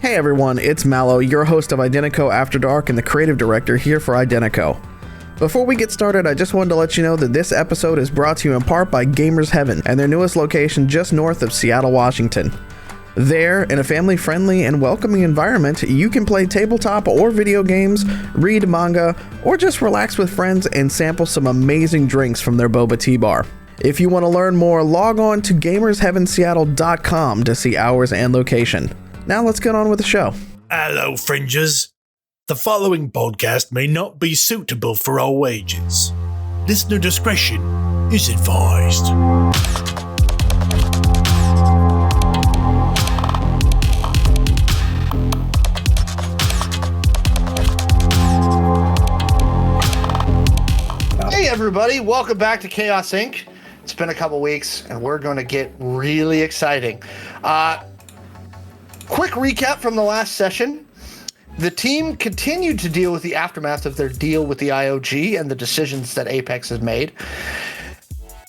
Hey everyone, it's Mallo, your host of Identico After Dark and the creative director here for Identico. Before we get started, I just wanted to let you know that this episode is brought to you in part by Gamers Heaven and their newest location just north of Seattle, Washington. There, in a family-friendly and welcoming environment, you can play tabletop or video games, read manga, or just relax with friends and sample some amazing drinks from their boba tea bar. If you want to learn more, log on to gamersheavenseattle.com to see hours and location. Now let's get on with the show. Hello, fringers. The following podcast may not be suitable for all ages. Listener discretion is advised. Hey everybody, welcome back to Chaos Inc. It's been a couple weeks and we're going to get really exciting. Quick recap from the last session. The team continued to deal with the aftermath of their deal with the IOG and the decisions that Apex has made.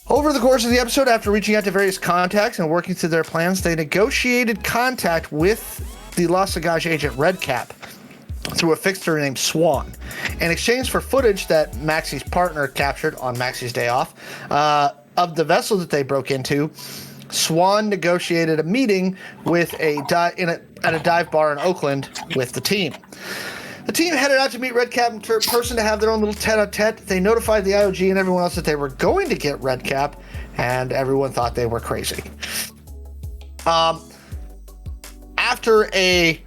Over the course of the episode, after reaching out to various contacts and working through their plans, they negotiated contact with the Las Vegas agent Redcap through a fixer named Shawn. In exchange for footage that Maxi's partner captured on Maxi's day off of the vessel that they broke into, Shawn negotiated a meeting with at a dive bar in Oakland with the team. The team headed out to meet Redcap in person to have their own little tete-a-tete. They notified the IOG and everyone else that they were going to get Redcap, and everyone thought they were crazy. After a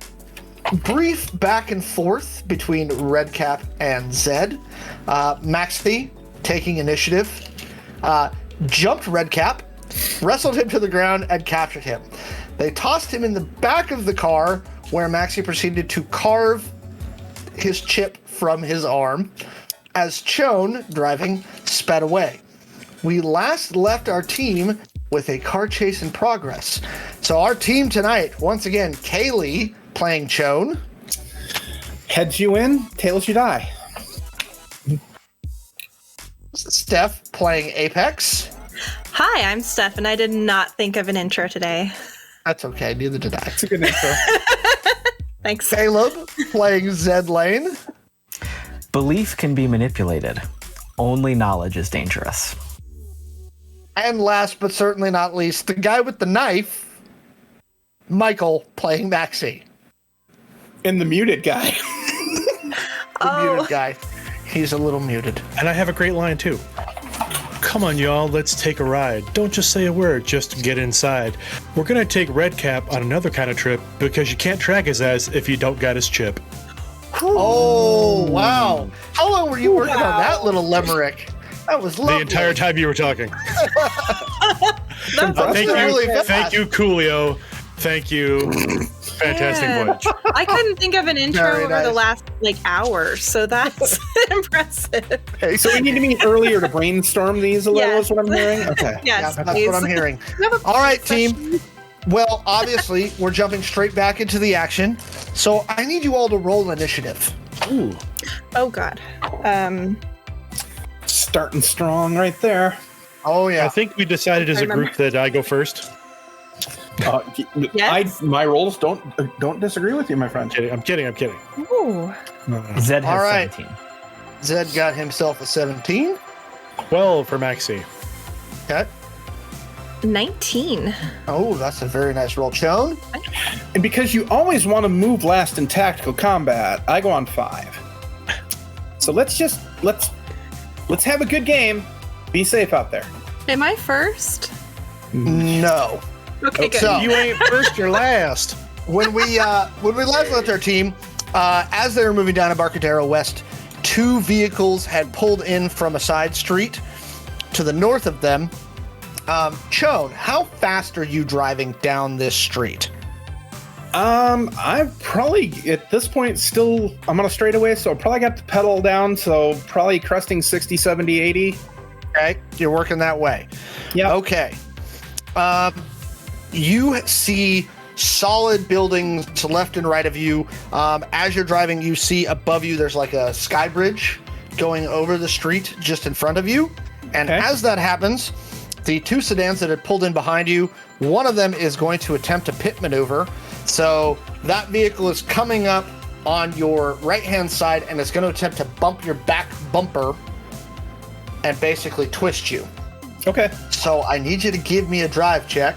brief back and forth between Redcap and Zed, Maxi, taking initiative, jumped Redcap, wrestled him to the ground, and captured him. They tossed him in the back of the car, where Maxi proceeded to carve his chip from his arm, as Shawn, driving, sped away. We last left our team with a car chase in progress. So our team tonight, once again, Kaylee playing Shawn. Heads you in, tails you die. Steph playing Apex. Hi, I'm Steph, and I did not think of an intro today. That's okay, neither did I. It's a good intro. Thanks. Caleb playing Zed Lane. Belief can be manipulated. Only knowledge is dangerous. And last but certainly not least, the guy with the knife, Michael playing Maxi. And the muted guy. Muted guy. He's a little muted. And I have a great line too. Come on, y'all, let's take a ride. Don't just say a word, just get inside. We're gonna take Redcap on another kind of trip because you can't track his ass if you don't got his chip. Oh, wow. How long were you working on that little limerick? That was lovely. The entire time you were talking. Thank you, Coolio. Thank you. Fantastic voyage. I couldn't think of an intro Very over nice. the last hour, so that's impressive. So we need to meet earlier to brainstorm these a little, Yes. is what I'm hearing? Okay. Yes, Yeah, that's what I'm hearing. All right, team. Well, obviously, we're jumping straight back into the action. So I need you all to roll initiative. Ooh. Oh, God. Starting strong right there. Oh, yeah. I think we decided as a group that I go first. Yes. My rolls don't disagree with you, my friend. I'm kidding. Ooh. Zed has All right. 17. Zed got himself a 17. 12 for Maxi. Okay. 19. Oh, that's a very nice roll. Shawn? And because you always want to move last in tactical combat, I go on 5. So let's have a good game. Be safe out there. Am I first? No. Okay, good. So- You ain't first, you're last. When we last left our team, as they were moving down Embarcadero West, 2 vehicles had pulled in from a side street to the north of them. Shawn, how fast are you driving down this street? I've probably at this point I'm on a straightaway, so I probably got the pedal down, so probably cresting 60, 70, 80. Okay, you're working that way. Yeah. Okay. You see solid buildings to left and right of you. As you're driving, you see above you there's like a sky bridge going over the street just in front of you. And Okay. as that happens, the 2 sedans that had pulled in behind you, one of them is going to attempt a pit maneuver. So that vehicle is coming up on your right-hand side and is going to attempt to bump your back bumper and basically twist you. Okay. So I need you to give me a drive check.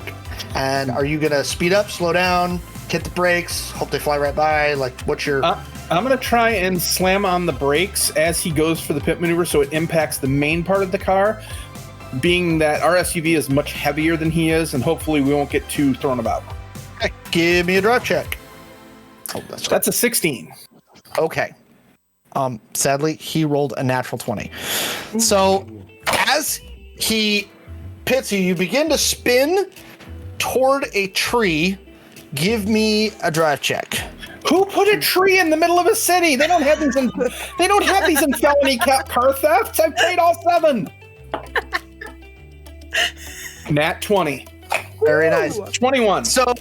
And are you going to speed up, slow down, hit the brakes, hope they fly right by? Like, what's your... I'm going to try and slam on the brakes as he goes for the pit maneuver so it impacts the main part of the car, being that our SUV is much heavier than he is, and hopefully we won't get too thrown about. Okay, give me a drive check. Oh, that's a 16. Okay. Sadly, he rolled a natural 20. So as he pits you, you begin to spin toward a tree. Give me a drive check. Who put a tree in the middle of a city? They don't have these in felony car thefts. I've played all 7. Nat 20. Very nice. 21. So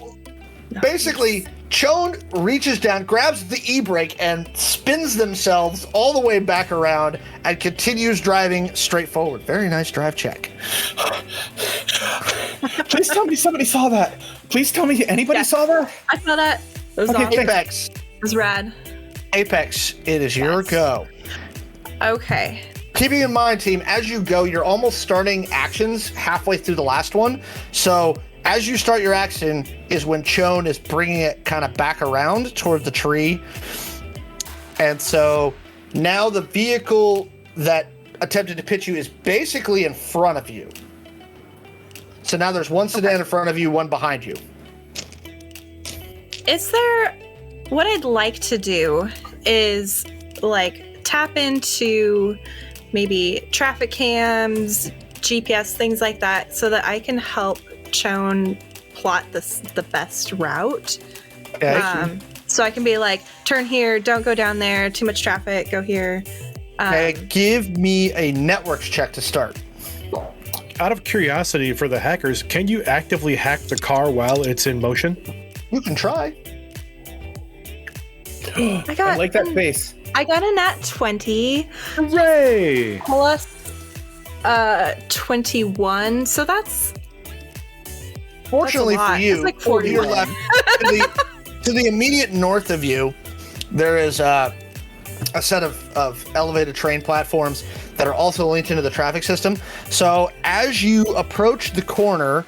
basically, Shawn reaches down, grabs the e-brake, and spins themselves all the way back around and continues driving straight forward. Very nice drive check. Please tell me somebody saw that. Please tell me anybody saw that. I saw that. It was awesome. Apex. It was rad. Apex, it is your go. Okay. Keeping in mind, team, as you go, you're almost starting actions halfway through the last one. So as you start your action is when Shawn is bringing it kind of back around toward the tree. And so now the vehicle that attempted to pit you is basically in front of you. So now there's one sedan in front of you, one behind you. Is there... What I'd like to do is, like, tap into maybe traffic cams, GPS, things like that, so that I can help Shawn plot the best route. Okay. So I can be like, turn here, don't go down there, too much traffic, go here. Okay, give me a networks check to start. Out of curiosity for the hackers, can you actively hack the car while it's in motion? You can try. I like that face. I got a nat 20. Hooray! Plus 21. So that's... Fortunately for you, it's like to 41. your left, to the immediate north of you, there is a set of elevated train platforms that are also linked into the traffic system. So as you approach the corner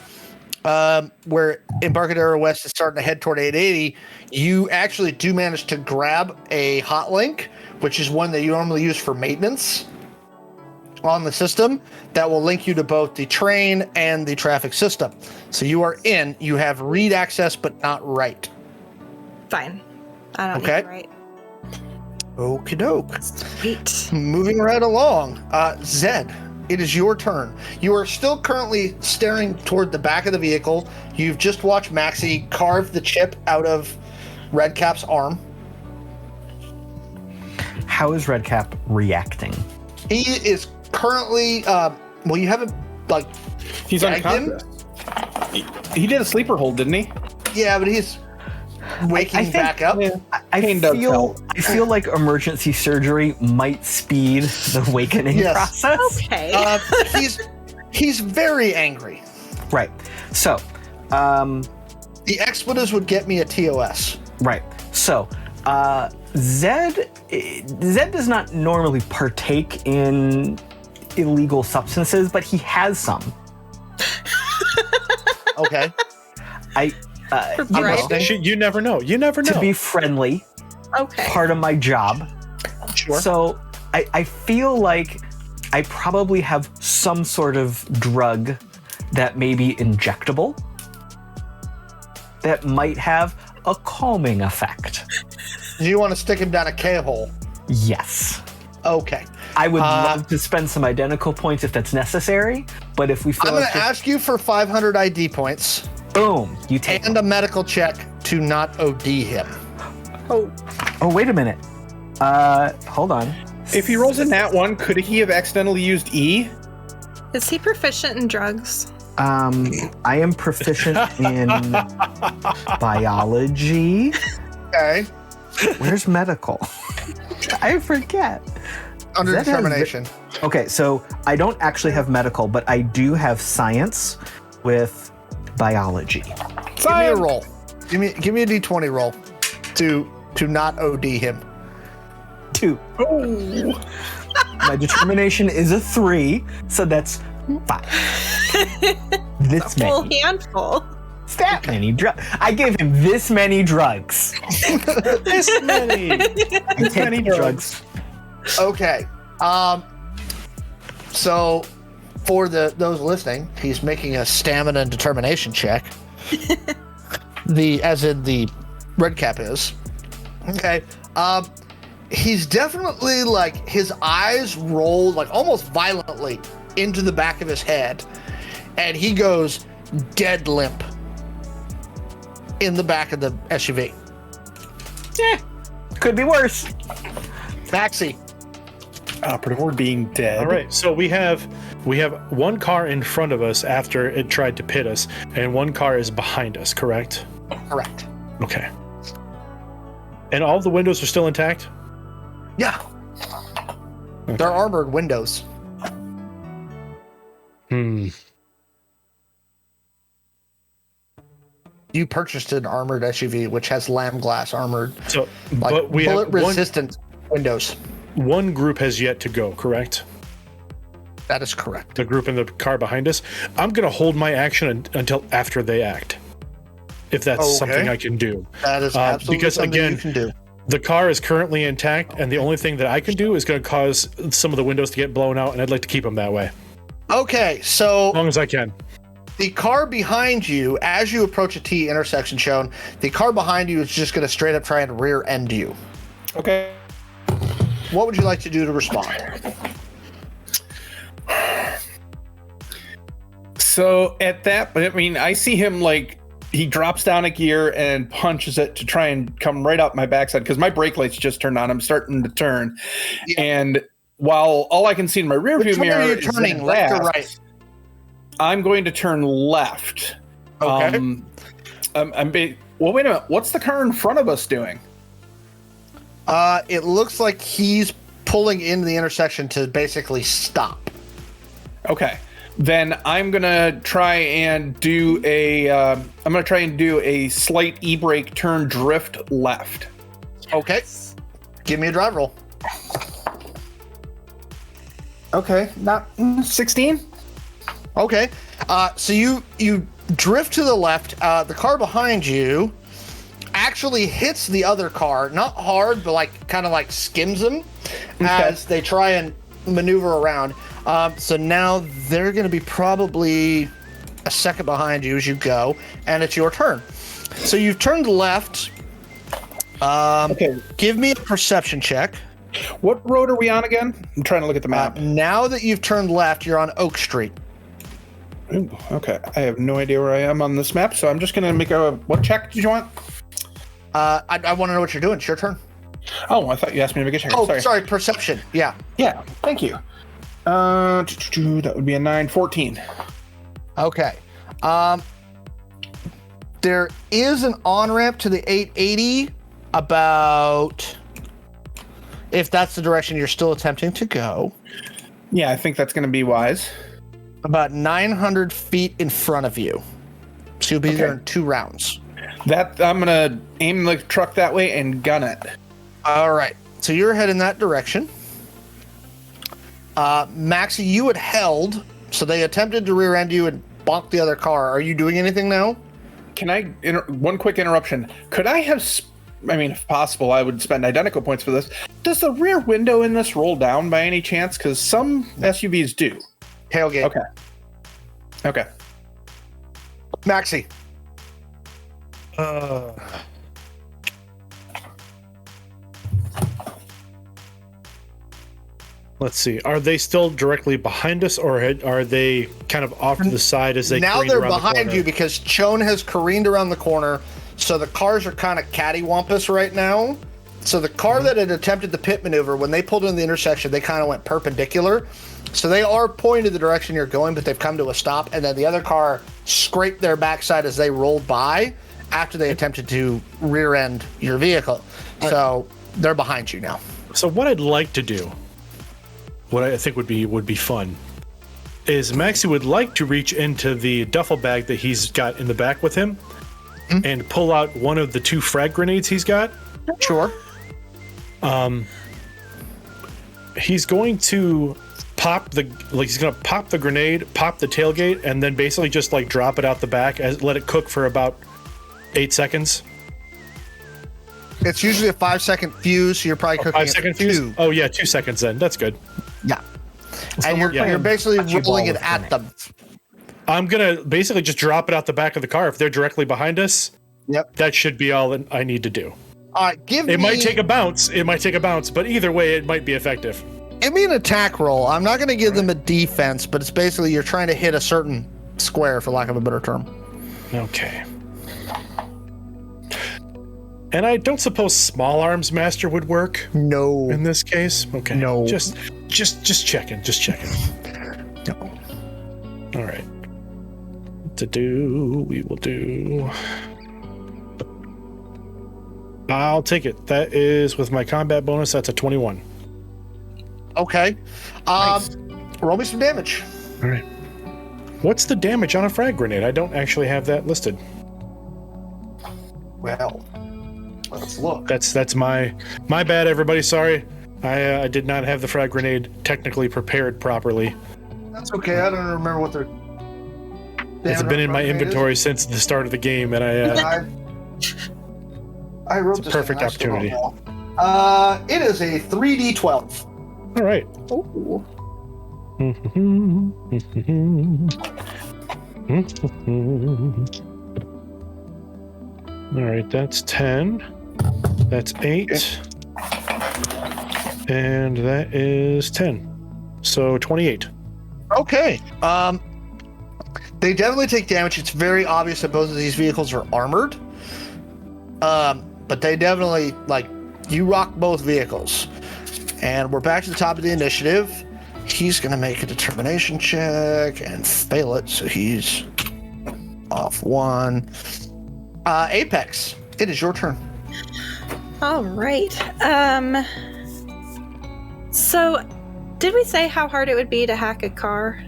where Embarcadero West is starting to head toward 880, you actually do manage to grab a hot link, which is one that you normally use for maintenance on the system, that will link you to both the train and the traffic system. So you are in. You have read access, but not write. Fine. I don't Okay. need to write. Okie doke. Sweet. Moving right along. Zed, it is your turn. You are still currently staring toward the back of the vehicle. You've just watched Maxi carve the chip out of Redcap's arm. How is Redcap reacting? He is currently, well, you haven't, like, He's gagged him. unconscious. He did a sleeper hold, didn't he? Yeah, but he's waking I think- back up. Yeah. I Pain does feel help. I feel like emergency surgery might speed the awakening Yes. process. Okay. He's very angry. Right. So, The expletives would get me a TOS. right. So, Zed does not normally partake in illegal substances, but he has some. Okay. For you know, bribing? You never know. You never know. to be friendly, Okay. part of my job. Sure. So I feel like I probably have some sort of drug that may be injectable that might have a calming effect. Do you want to stick him down a K-hole? Yes. Okay. I would love to spend some identical points if that's necessary, but if we feel I'm going like to ask you for 500 ID points boom, you take. and a medical check to not OD him. Oh, wait a minute. Hold on. If he rolls a nat 1, could he have accidentally used E? Is he proficient in drugs? I am proficient in biology. Okay. Where's medical? I forget. Under That has determination. Okay, so I don't actually have medical, but I do have science with biology. Give me a roll. Give me a d20 roll to not OD him. 2. My determination is a 3, so that's 5. This Full many. handful. It's that many drugs. I gave him this many drugs. This many. This many drugs. Okay. So for those listening, he's making a stamina and determination check. As in the red cap is. Okay. He's definitely like his eyes roll like almost violently into the back of his head, and he goes dead limp in the back of the SUV. Could be worse. Maxi. Operative, we're being dead. All right, so we have one car in front of us after it tried to pit us, and one car is behind us, correct? Correct. Okay. And all the windows are still intact? Yeah. They're armored windows. You purchased an armored SUV which has lamb glass armored, So, like but we bullet have resistant windows. one group has yet to go, correct? That is correct. The group in the car behind us. I'm going to hold my action until after they act, if that's Okay. something I can do. That is absolutely because, something again, you can do. The car is currently intact, and the only thing that I can do is going to cause some of the windows to get blown out, and I'd like to keep them that way, Okay, so as long as I can. the car behind you, as you approach a T intersection, Shawn, the car behind you is just going to straight up try and rear end you. Okay. What would you like to do to respond? So at that, I mean, I see him like he drops down a gear and punches it to try and come right up my backside because my brake lights just turned on. I'm starting to turn, and while all I can see in my rearview Which one mirror are you is turning, that left or glass, right? I'm going to turn left. Okay. Well, wait a minute. What's the car in front of us doing? It looks like he's pulling into the intersection to basically stop. Okay. Then I'm gonna try and do a slight e-brake turn drift left. Okay. Give me a drive roll. Okay, not 16. Okay. So you drift to the left. The car behind you actually hits the other car, not hard, but like kind of like skims them as they try and maneuver around. So now they're going to be probably a second behind you as you go, and it's your turn. So you've turned left. Okay. Give me a perception check. What road are we on again? I'm trying to look at the map. Now that you've turned left, you're on Oak Street. Ooh, okay. I have no idea where I am on this map, so I'm just going to make a... What check did you want? I want to know what you're doing. It's your turn. Oh, I thought you asked me to make a check. Oh, sorry. Perception. Yeah. Yeah, thank you. That would be a 9, 14. Okay. There is an on-ramp to the 880 about, if that's the direction you're still attempting to go, Yeah, I think that's going to be wise. about 900 feet in front of you. So you'll be there in 2 rounds. That I'm going to aim the truck that way and gun it. All right. So you're heading that direction. Maxi, you had held, so they attempted to rear end you and bonk the other car. Are you doing anything now? Can I, one quick interruption. Could I have, I mean, if possible, I would spend identical points for this. Does the rear window in this roll down by any chance? Because some SUVs do. Tailgate. Okay. Maxi. Let's see. Are they still directly behind us, or are they kind of off to the side as they Now careen they're around the behind corner? you because Shawn has careened around the corner, so the cars are kind of cattywampus right now. So the car that had attempted the pit maneuver, when they pulled into the intersection, they kind of went perpendicular. So they are pointed the direction you're going, but they've come to a stop, and then the other car scraped their backside as they rolled by after they attempted to rear end your vehicle. So they're behind you now. So what I'd like to do, what I think would be fun, is Maxi would like to reach into the duffel bag that he's got in the back with him and pull out one of the 2 frag grenades he's got. Sure. He's going to pop the grenade, pop the tailgate, and then basically just like drop it out the back and let it cook for about 8 seconds. It's usually a 5-second fuse, so you're probably cooking 5-second fuse? 2. Oh yeah, 2 seconds then. That's good. Yeah. And you're basically rolling it at them. I'm gonna basically just drop it out the back of the car. If they're directly behind us, Yep. that should be all I need to do. All right, It might take a bounce. But either way, it might be effective. Give me an attack roll. I'm not going to give them a defense, but it's basically you're trying to hit a certain square, for lack of a better term. Okay. And I don't suppose Small Arms Master would work No. in this case. Okay. No. Just checking. Just checking. No. All right. We will do. I'll take it. That is with my combat bonus. That's a 21. Okay. Nice. Roll me some damage. All right. What's the damage on a frag grenade? I don't actually have that listed. Well, let's look. That's my bad, everybody. Sorry. I did not have the frag grenade technically prepared properly. That's okay. I don't remember what they're. It's been in my inventory since the start of the game, and I wrote it's a this perfect down. I still opportunity. don't know. It is a 3d12. All right. Oh. All right, that's 10. That's 8. And that is 10. So 28. Okay. They definitely take damage. It's very obvious that both of these vehicles are armored. But they definitely, you rock both vehicles. And we're back to the top of the initiative. He's going to make a determination check and fail it, so he's off 1. Apex, it is your turn. All right. So, did we say how hard it would be to hack a car?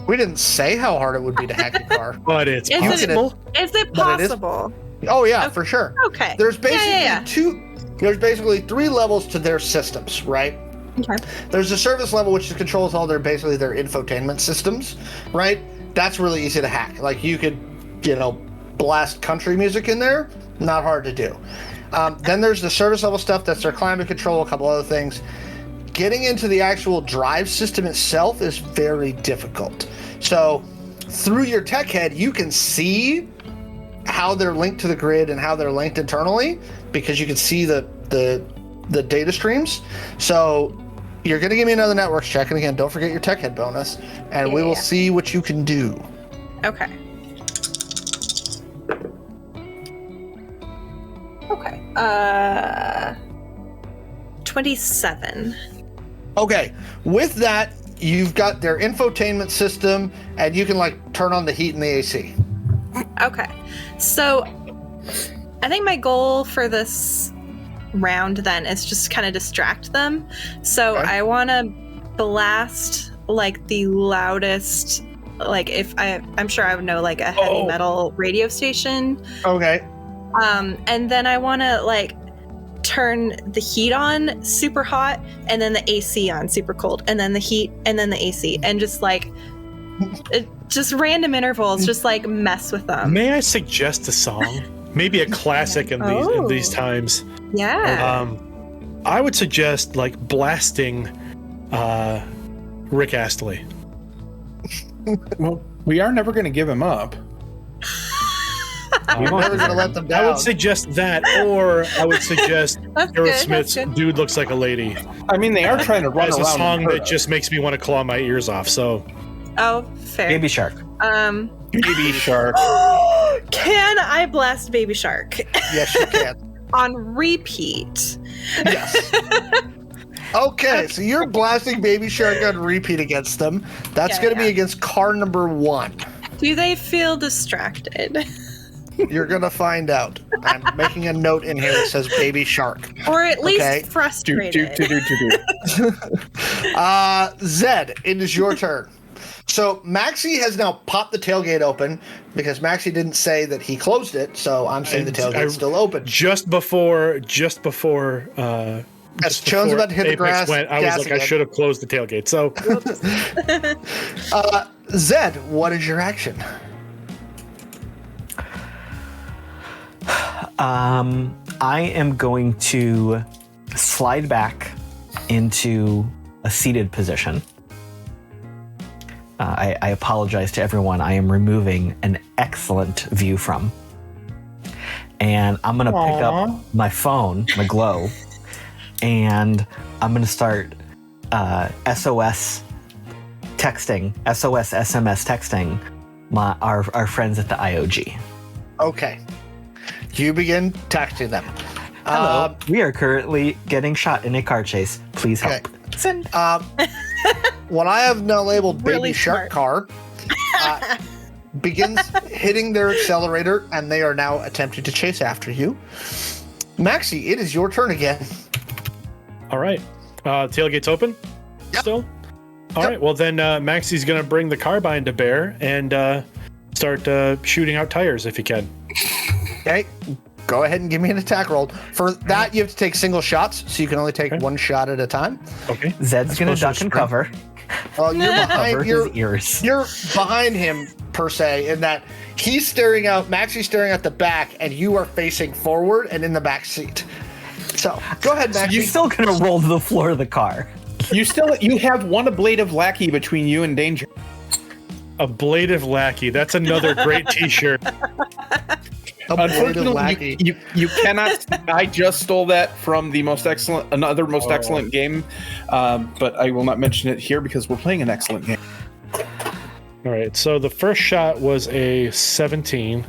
We didn't say how hard it would be to hack a car. But it's Is possible. Is it But it is- possible? Oh yeah, for sure. Okay. There's basically Yeah. There's basically 3 levels to their systems, right? Okay. There's the service level, which controls all their infotainment systems, right? That's really easy to hack. Like you could, blast country music in there. Not hard to do. Then there's the service level stuff. That's their climate control, a couple other things. Getting into the actual drive system itself is very difficult. So through your tech head, you can see how they're linked to the grid and how they're linked internally because you can see the data streams. So you're going to give me another networks check. And again, don't forget your tech head bonus. And we will see what you can do. Okay. Okay. 27. Okay. With that, you've got their infotainment system and you can turn on the heat and the AC. Okay. So I think my goal for this round then is just kind of distract them. So Okay. I want to blast the loudest, if I'm sure I would know a heavy metal radio station. Okay. And then I want to turn the heat on super hot and then the AC on super cold and then the heat and then the AC and just just random intervals, just mess with them. May I suggest a song? Maybe a classic in these times. Yeah. I would suggest blasting Rick Astley. Well, we are never going to give him up. I'm never going to let them down. I would suggest that, or I would suggest That's good, that's Aerosmith's good. "Dude Looks Like a Lady." I mean, they are trying to run As around. a song and hurt that just makes me want to claw my ears off. So Oh, fair. Baby Shark. Baby Shark. Can I blast Baby Shark Yes, you can. on repeat? Yes. Okay, so you're blasting Baby Shark on repeat against them. That's Yeah, going to be yeah. against car number 1. Do they feel distracted? You're going to find out. I'm making a note in here that says Baby Shark. Or at least Okay. frustrated? Zed, it is your turn. So Maxi has now popped the tailgate open because Maxi didn't say that he closed it. So I'm saying the tailgate's still open. Just before. As Just Chone's about to hit the Apex grass, went, I was like, gassing I should have closed the tailgate. So Zed, what is your action? I am going to slide back into a seated position. I apologize to everyone. I am removing an excellent view from. And I'm going to pick up my phone, my Glow, and I'm going to start SOS SMS texting our friends at the IOG. Okay. You begin texting them. Hello, we are currently getting shot in a car chase. Please help. Okay. Send. What I have now labeled Baby Really Shark smart. Car begins hitting their accelerator, and they are now attempting to chase after you. Maxi, it is your turn again. all right, tailgate's open. Yep. Still. All right. Well, then Maxi's gonna bring the carbine to bear and start shooting out tires if he can. Okay. Go ahead and give me an attack roll. For that, you have to take single shots, so you can only take one shot at a time. Okay. Zed's going to duck and cover. Well, you're Cover behind. his ears. You're behind him per se, in that he's staring out. Maxi's staring at the back, and you are facing forward and in the back seat. So go ahead, Maxi. You're still going to roll to the floor of the car. You have one ablative lackey between you and danger. Ablative Lackey. That's another great T-shirt. Unfortunately, you cannot. I just stole that from the another most excellent game, but I will not mention it here because we're playing an excellent game. All right. So the first shot was a 17.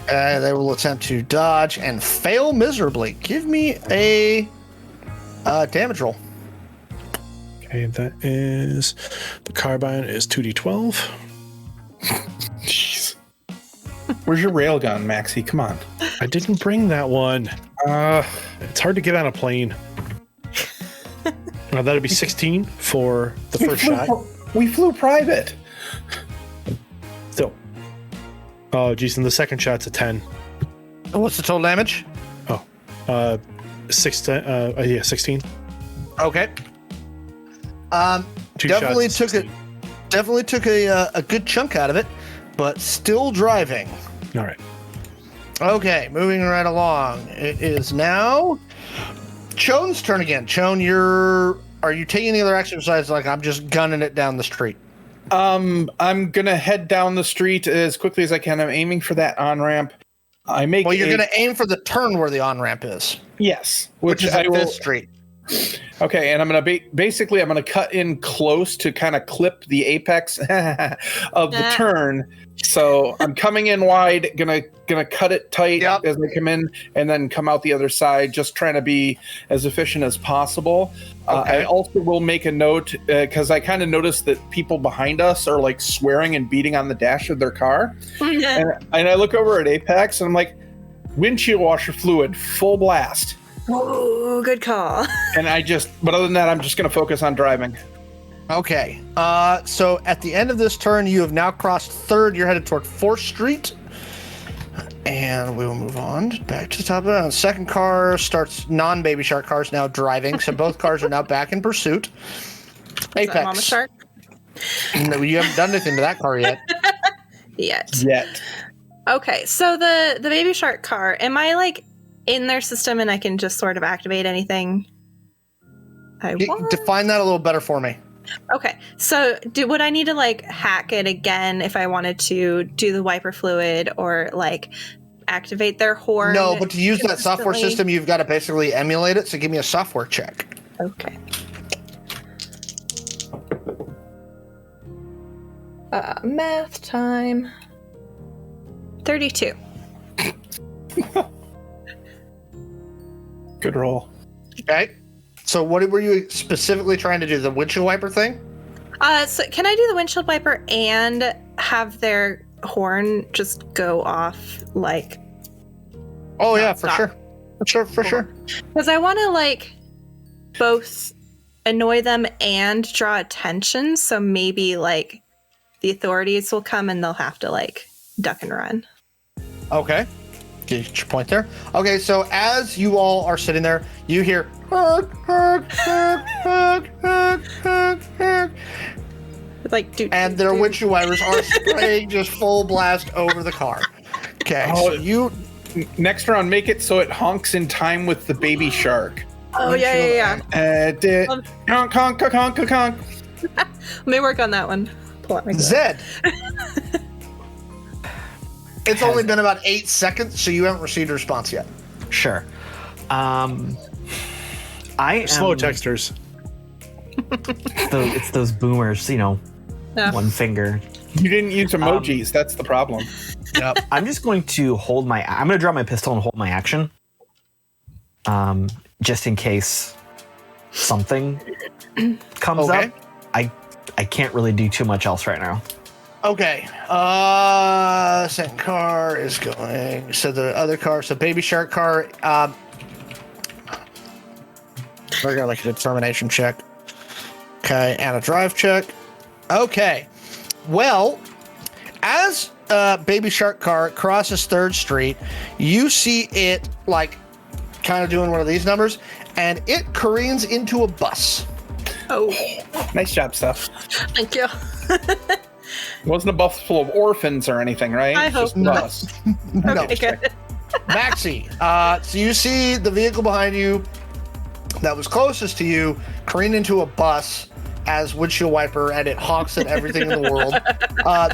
They will attempt to dodge and fail miserably. Give me a damage roll. Okay, that is the carbine is 2d12. Jeez. Where's your railgun, Maxi? Come on. I didn't bring that one. It's hard to get on a plane. That'd be 16 for the first shot. We flew private. Still. Oh, geez, and the second shot's a 10. What's the total damage? 16. Okay. Two Definitely shots, took a good chunk out of it, but still driving. All right. Okay, moving right along. It is now Chone's turn again. Chone, are you taking any other action besides like I'm just gunning it down the street? I'm gonna head down the street as quickly as I can. I'm aiming for that on ramp. Well, you're gonna aim for the turn where the on ramp is. Yes, Which is at 5th Street. Okay, and I'm gonna basically I'm gonna cut in close to kind of clip the apex of the turn. So I'm coming in wide, gonna cut it tight as I come in, and then come out the other side. Just trying to be as efficient as possible. Okay. I also will make a note because I kind of noticed that people behind us are like swearing and beating on the dash of their car, and I look over at Apex and I'm like, windshield washer fluid, full blast. Oh, good call. But other than that, I'm just going to focus on driving. Okay. So at the end of this turn, you have now crossed 3rd. You're headed toward 4th Street. And we will move on back to the top of the second car starts non-Baby Shark cars now driving. So both cars are now back in pursuit. Is that Mama Shark? No, you haven't done anything to that car yet. Yet. Okay, so the Baby Shark car, am I like in their system and I can just sort of activate anything I want? Define that a little better for me. Okay, so would I need to like hack it again if I wanted to do the wiper fluid or like activate their horn? No, but to use that software instantly? system, you've got to basically emulate it. So give me a software check. Okay. Math time. 32. Good roll. Okay. So what were you specifically trying to do? The windshield wiper thing? So can I do the windshield wiper and have their horn just go off like? Oh yeah, for stop. sure. For sure. Because I want to like both annoy them and draw attention. So maybe like the authorities will come and they'll have to like duck and run. Okay. Get your point there. Okay, so as you all are sitting there, you hear "Hug, hug, hug, hug, hug, hug, hug," Like, dude, and their windshield wipers are spraying just full blast over the car. Okay, so you Next round, make it so it honks in time with the baby shark. Oh yeah. Honk, honk, honk, honk, honk. Let me work on that one. Pull out my glove. Zed. It's only been about 8 seconds, so you haven't received a response yet. Sure. I am Slow texters. It's those boomers, Yeah. one finger. You didn't use emojis. That's the problem. Yep. I'm just going to I'm going to draw my pistol and hold my action. Just in case something comes up. I can't really do too much else right now. Okay. Second car is going. So the other car, so baby shark car. We're gonna like a determination check. Okay, and a drive check. Okay. Well, as baby shark car crosses 3rd Street, you see it like kind of doing one of these numbers, and it careens into a bus. Oh, Nice job, Steph. thank you. It wasn't a bus full of orphans or anything, right? I It's hope just a not. bus. No. Okay, good. Maxi, so you see the vehicle behind you that was closest to you careen into a bus as windshield wiper, and it honks at everything in the world.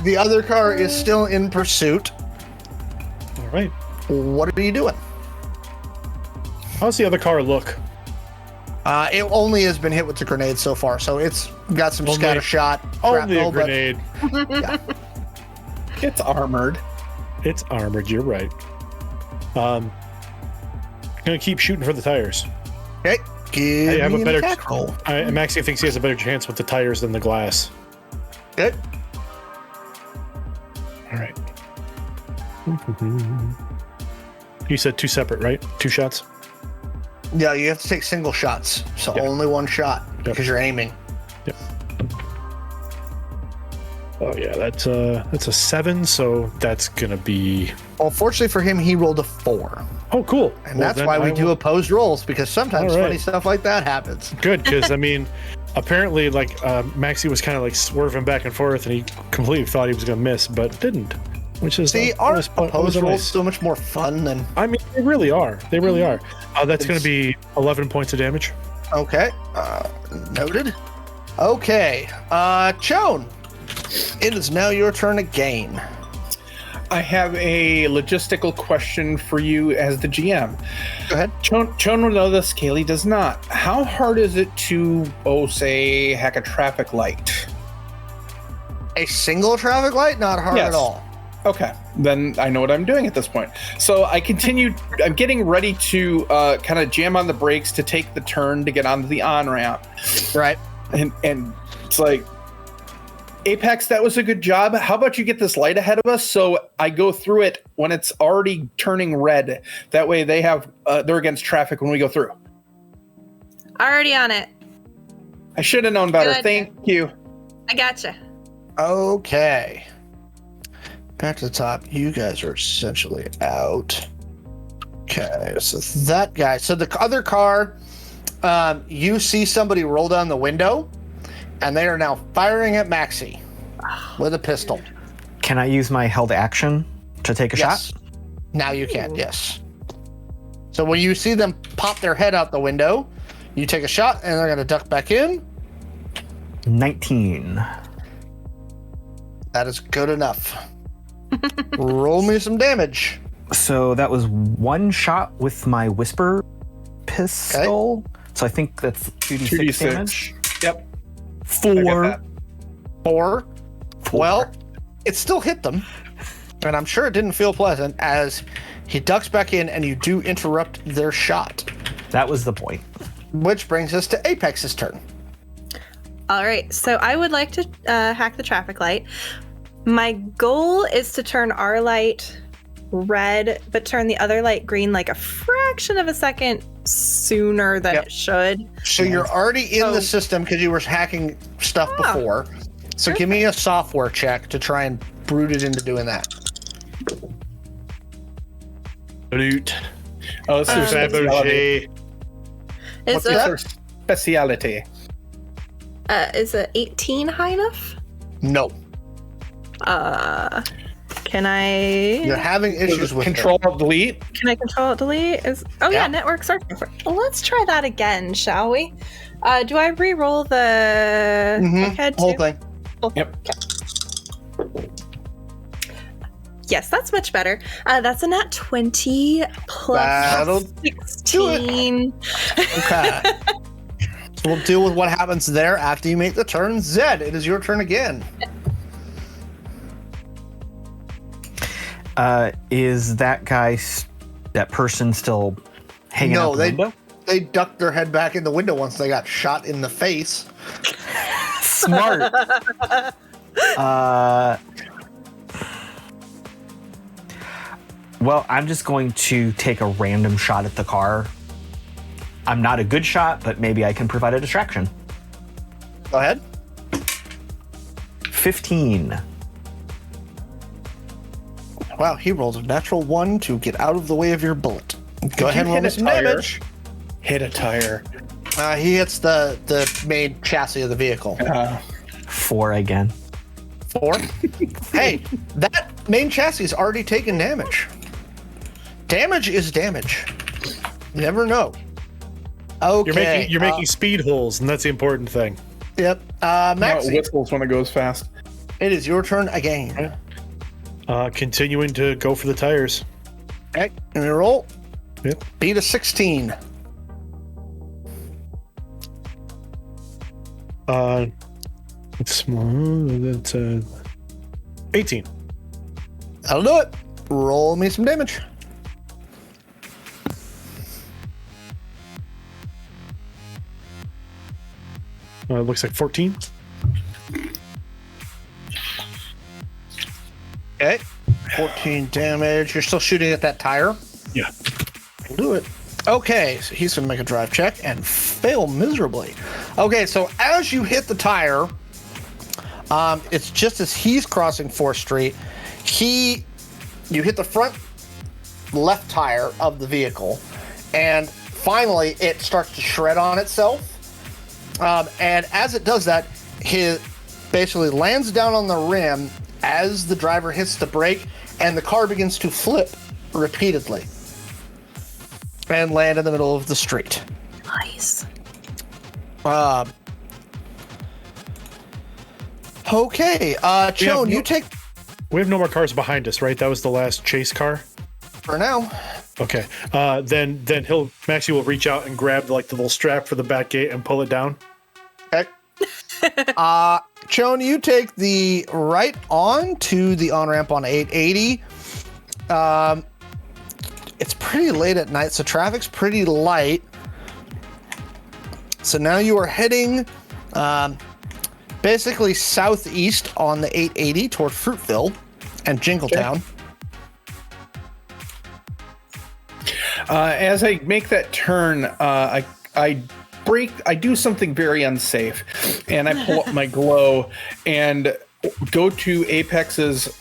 The other car is still in pursuit. All right. What are you doing? How's the other car look? It only has been hit with the grenade so far, so it's got some Only- scatter shot. Only a shrapnel, but- grenade. It's armored. It's armored. You're right. Gonna keep shooting for the tires. Okay, give I have me a an better. attack roll. Maxi thinks he has a better chance with the tires than the glass. Good. All right. You said 2 separate, right? 2 shots. Yeah, you have to take single shots, so Yep. only one shot because you're aiming. Oh yeah, that's a 7, so that's gonna be. Well, fortunately for him, he rolled a 4. Oh, cool. And Well, that's then why we I do will- opposed rolls, because sometimes All right. funny stuff like that happens. Good, because I mean, apparently, like Maxi was kind of like swerving back and forth, and he completely thought he was gonna miss, but didn't. Which is See, our opposed rolls nice. so much more fun than. I mean, they really are. They really are. That's gonna be 11 points of damage. Okay, noted. Okay, Shawn, it is now your turn again. I have a logistical question for you as the GM. Go ahead. Chon will know this, Kaylee does not. How hard is it to, say, hack a traffic light? A single traffic light? Not hard Yes. at all. Okay, then I know what I'm doing at this point. So I continue, I'm getting ready to kind of jam on the brakes to take the turn to get onto the on-ramp. Right. And it's like, Apex, that was a good job. How about you get this light ahead of us so I go through it when it's already turning red? That way they have they're against traffic when we go through. Already on it. I should have known better. Good. Thank you. I gotcha. Okay. Back to the top. You guys are essentially out. Okay, so that guy. So the other car, you see somebody roll down the window, and they are now firing at Maxi with a pistol. Can I use my held action to take a Yes. shot? Now you can, yes. So when you see them pop their head out the window, you take a shot, and they're going to duck back in. 19. That is good enough. Roll me some damage. So that was 1 shot with my whisper pistol. So I think that's 2d6 damage. Yep. I got 4. that. 4. 4. Well, it still hit them, and I'm sure it didn't feel pleasant as he ducks back in and you do interrupt their shot. That was the point. Which brings us to Apex's turn. All right, so I would like to hack the traffic light. My goal is to turn our light red, but turn the other light green like a fraction of a second sooner than Yep. it should. So you're already in the system because you were hacking stuff Ah. before. So give me a software check to try and brood it into doing that. Loot. Oh, this is Fabergé. Is What's it that? her speciality. is a 18 high enough? No. Can I You're having issues with Control delete. can I control alt delete? Yeah, Yeah. network search. Well, let's try that again, shall we? Do I re-roll the head whole too? thing. Yep. Yes, that's much better. That's a nat 20 That'll plus 16. Okay. So we'll deal with what happens there after you make the turn. Zed, it is your turn again. Is that that person still hanging out the window? They ducked their head back in the window once they got shot in the face. Smart. Well, I'm just going to take a random shot at the car. I'm not a good shot, but maybe I can provide a distraction. Go ahead. 15. Wow, he rolled a natural 1 to get out of the way of your bullet. Go ahead and you roll hit me a some tire? damage. Hit a tire. He hits the main chassis of the vehicle. 4 again. 4. Hey, that main chassis is already taken damage. Damage is damage. You never know. Okay. You're making speed holes, and that's the important thing. Yep. No, it Maxi, whistles when it goes fast. it is your turn again. Continuing to go for the tires. Okay, and you roll. Yep. Beat a 16. It's 18. That'll do it. Roll me some damage. It looks like 14. Okay. 14 damage. You're still shooting at that tire? Yeah. We'll do it. Okay, so he's going to make a drive check and fail miserably. Okay, so as you hit the tire, it's just as he's crossing 4th Street, you hit the front left tire of the vehicle, and finally it starts to shred on itself. And as it does that, he basically lands down on the rim as the driver hits the brake, and the car begins to flip repeatedly and land in the middle of the street. Nice. Okay, Chone, you take We have no more cars behind us, right? That was the last chase car. for now. Okay. Then Maxi will reach out and grab like the little strap for the back gate and pull it down. Okay. Chone, you take the right on to the on-ramp on 880. It's pretty late at night, so traffic's pretty light. So now you are heading basically southeast on the 880 toward Fruitville and Jingletown. As I make that turn, I do something very unsafe, and I pull up my glow and go to Apex's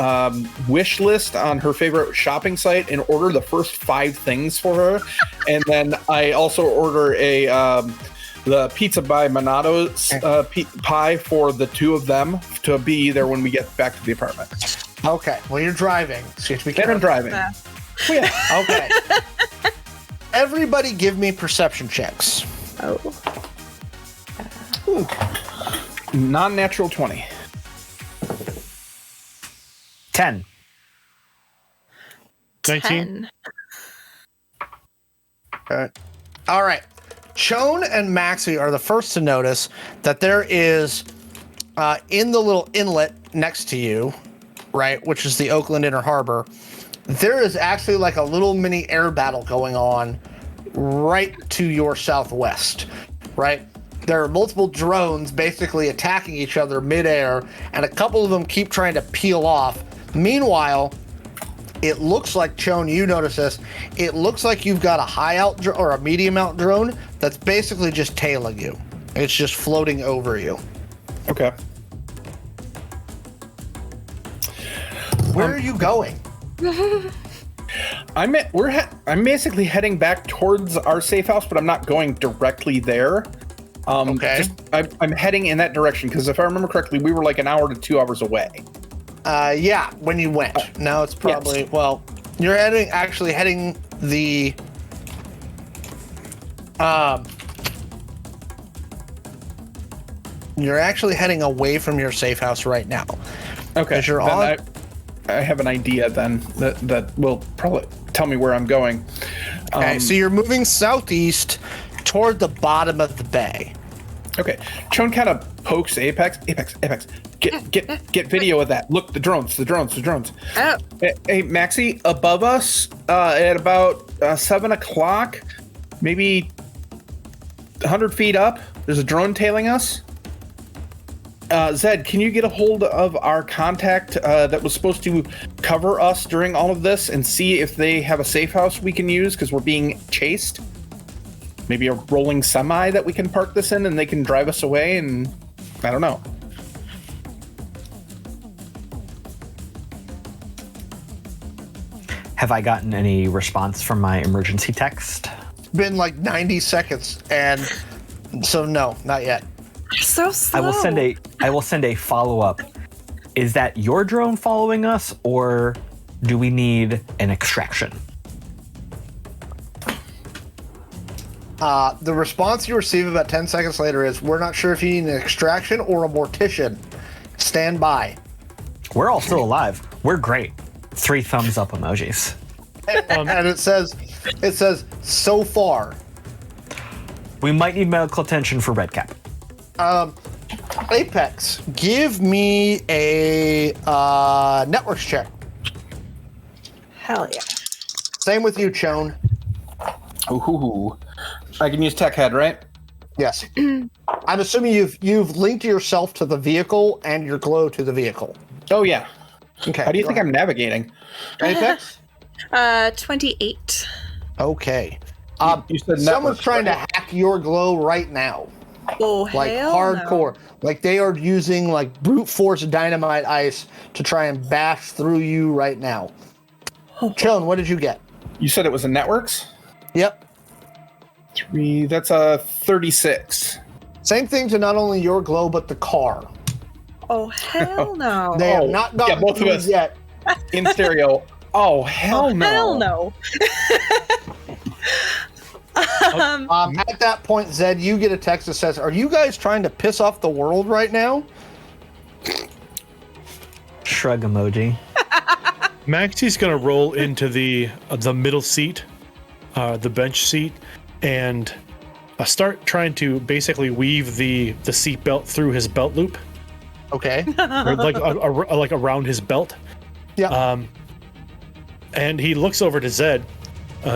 wish list on her favorite shopping site and order the first 5 things for her, and then I also order the pizza by Monato's pie for the 2 of them to be there when we get back to the apartment. Okay, well, you're driving, so you have to be Then I'm careful. driving. Okay. Everybody give me perception checks. Oh. Non-natural 20. 10. 19. 10. All right. Chone and Maxi are the first to notice that there is, in the little inlet next to you, right, which is the Oakland Inner Harbor, there is actually like a little mini air battle going on right to your southwest, right? There are multiple drones basically attacking each other midair, and a couple of them keep trying to peel off. Meanwhile, it looks like, Chone, you notice this, it looks like you've got a high alt or a medium alt drone that's basically just tailing you. It's just floating over you. Okay. Where are you going? I'm basically heading back towards our safe house, but I'm not going directly there. Okay. I'm heading in that direction because if I remember correctly, we were like an hour to 2 hours away. Yeah, when you went. Now it's probably you're heading the you're actually heading away from your safe house right now. Okay. You're on. I have an idea then that will probably tell me where I'm going. Okay, so you're moving southeast toward the bottom of the bay. Okay. Chon kind of pokes Apex. Get video of that. Look, the drones. Oh. Hey, Maxi, above us at about 7 o'clock, maybe 100 feet up, there's a drone tailing us. Zed, can you get a hold of our contact that was supposed to cover us during all of this and see if they have a safe house we can use because we're being chased? Maybe a rolling semi that we can park this in and they can drive us away, and I don't know. Have I gotten any response from my emergency text? It's been like 90 seconds, and so no, not yet. So slow. I will send a follow-up. Is that your drone following us, or do we need an extraction? The response you receive about 10 seconds later is, we're not sure if you need an extraction or a mortician. Stand by. We're all still alive. We're great. 3 thumbs up emojis. And it says, so far. We might need medical attention for Redcap. Apex, give me a networks check. Hell yeah. Same with you, Chon. Ooh. I can use tech head, right? Yes. I'm assuming you've linked yourself to the vehicle and your glow to the vehicle. Oh, yeah. Okay. How do you think I'm navigating? Apex? 28. Okay. You said Someone's networks, trying right? to hack your glow right now. Oh, Like hell hardcore. no. Like they are using like brute force dynamite ice to try and bash through you right now. Chon, what did you get? You said it was a networks? Yep. 3, that's a 36. Same thing to not only your glow, but the car. Oh, hell no. They have not gotten both of through us. yet. In stereo. Oh, hell no. Hell no. At that point, Zed, you get a text that says, are you guys trying to piss off the world right now? Shrug emoji. Maxi's gonna roll into the middle seat, the bench seat, and start trying to basically weave the seat belt through his belt loop, Okay. or like around his belt. Yeah. And he looks over to Zed.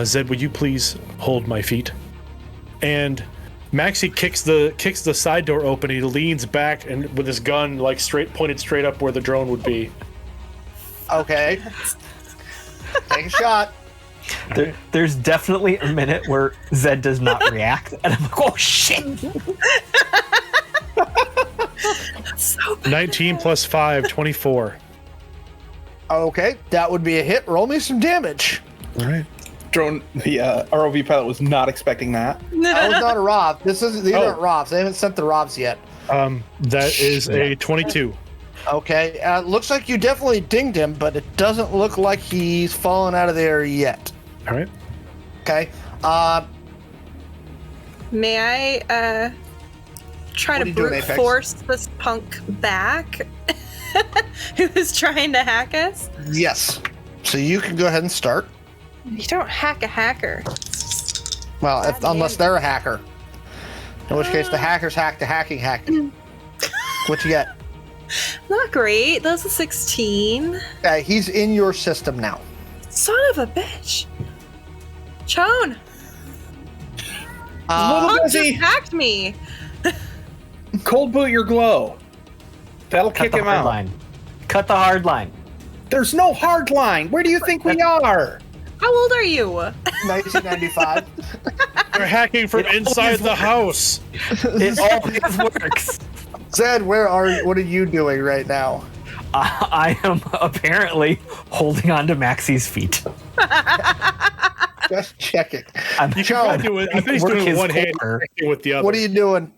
Zed, would you please hold my feet? And Maxi kicks the side door open. He leans back and with his gun like pointed straight up where the drone would be. Okay. Take a shot. There's definitely a minute where Zed does not react, and I'm like, oh shit! So bad. 19 plus 5, 24. Okay, that would be a hit. Roll me some damage. All right. Drone, the ROV pilot was not expecting that. That was not a ROV. These aren't ROVs. They haven't sent the ROVs yet. That is a 22. Okay, looks like you definitely dinged him, but it doesn't look like he's fallen out of there yet. All right. Okay. May I try What are to you doing, brute Apex? force this punk back who is trying to hack us? Yes. So you can go ahead and start. You don't hack a hacker. Well, Bad unless man. they're a hacker. In which case, the hackers hack the hacking hack. What you got? Not great. That's a 16. He's in your system now. Son of a bitch. Chon, Little punk busy. just hacked me. Cold boot your glow. That'll Cut kick the him hard out. line. Cut the hard line. There's no hard line. Where do you think we are? How old are you? 1995. They're hacking from inside the house. It always works. Zed, what are you doing right now? I am apparently holding on to Maxi's feet. Just check it. I'm You can probably do it. I think he's doing it with one hand with the other. What are you doing?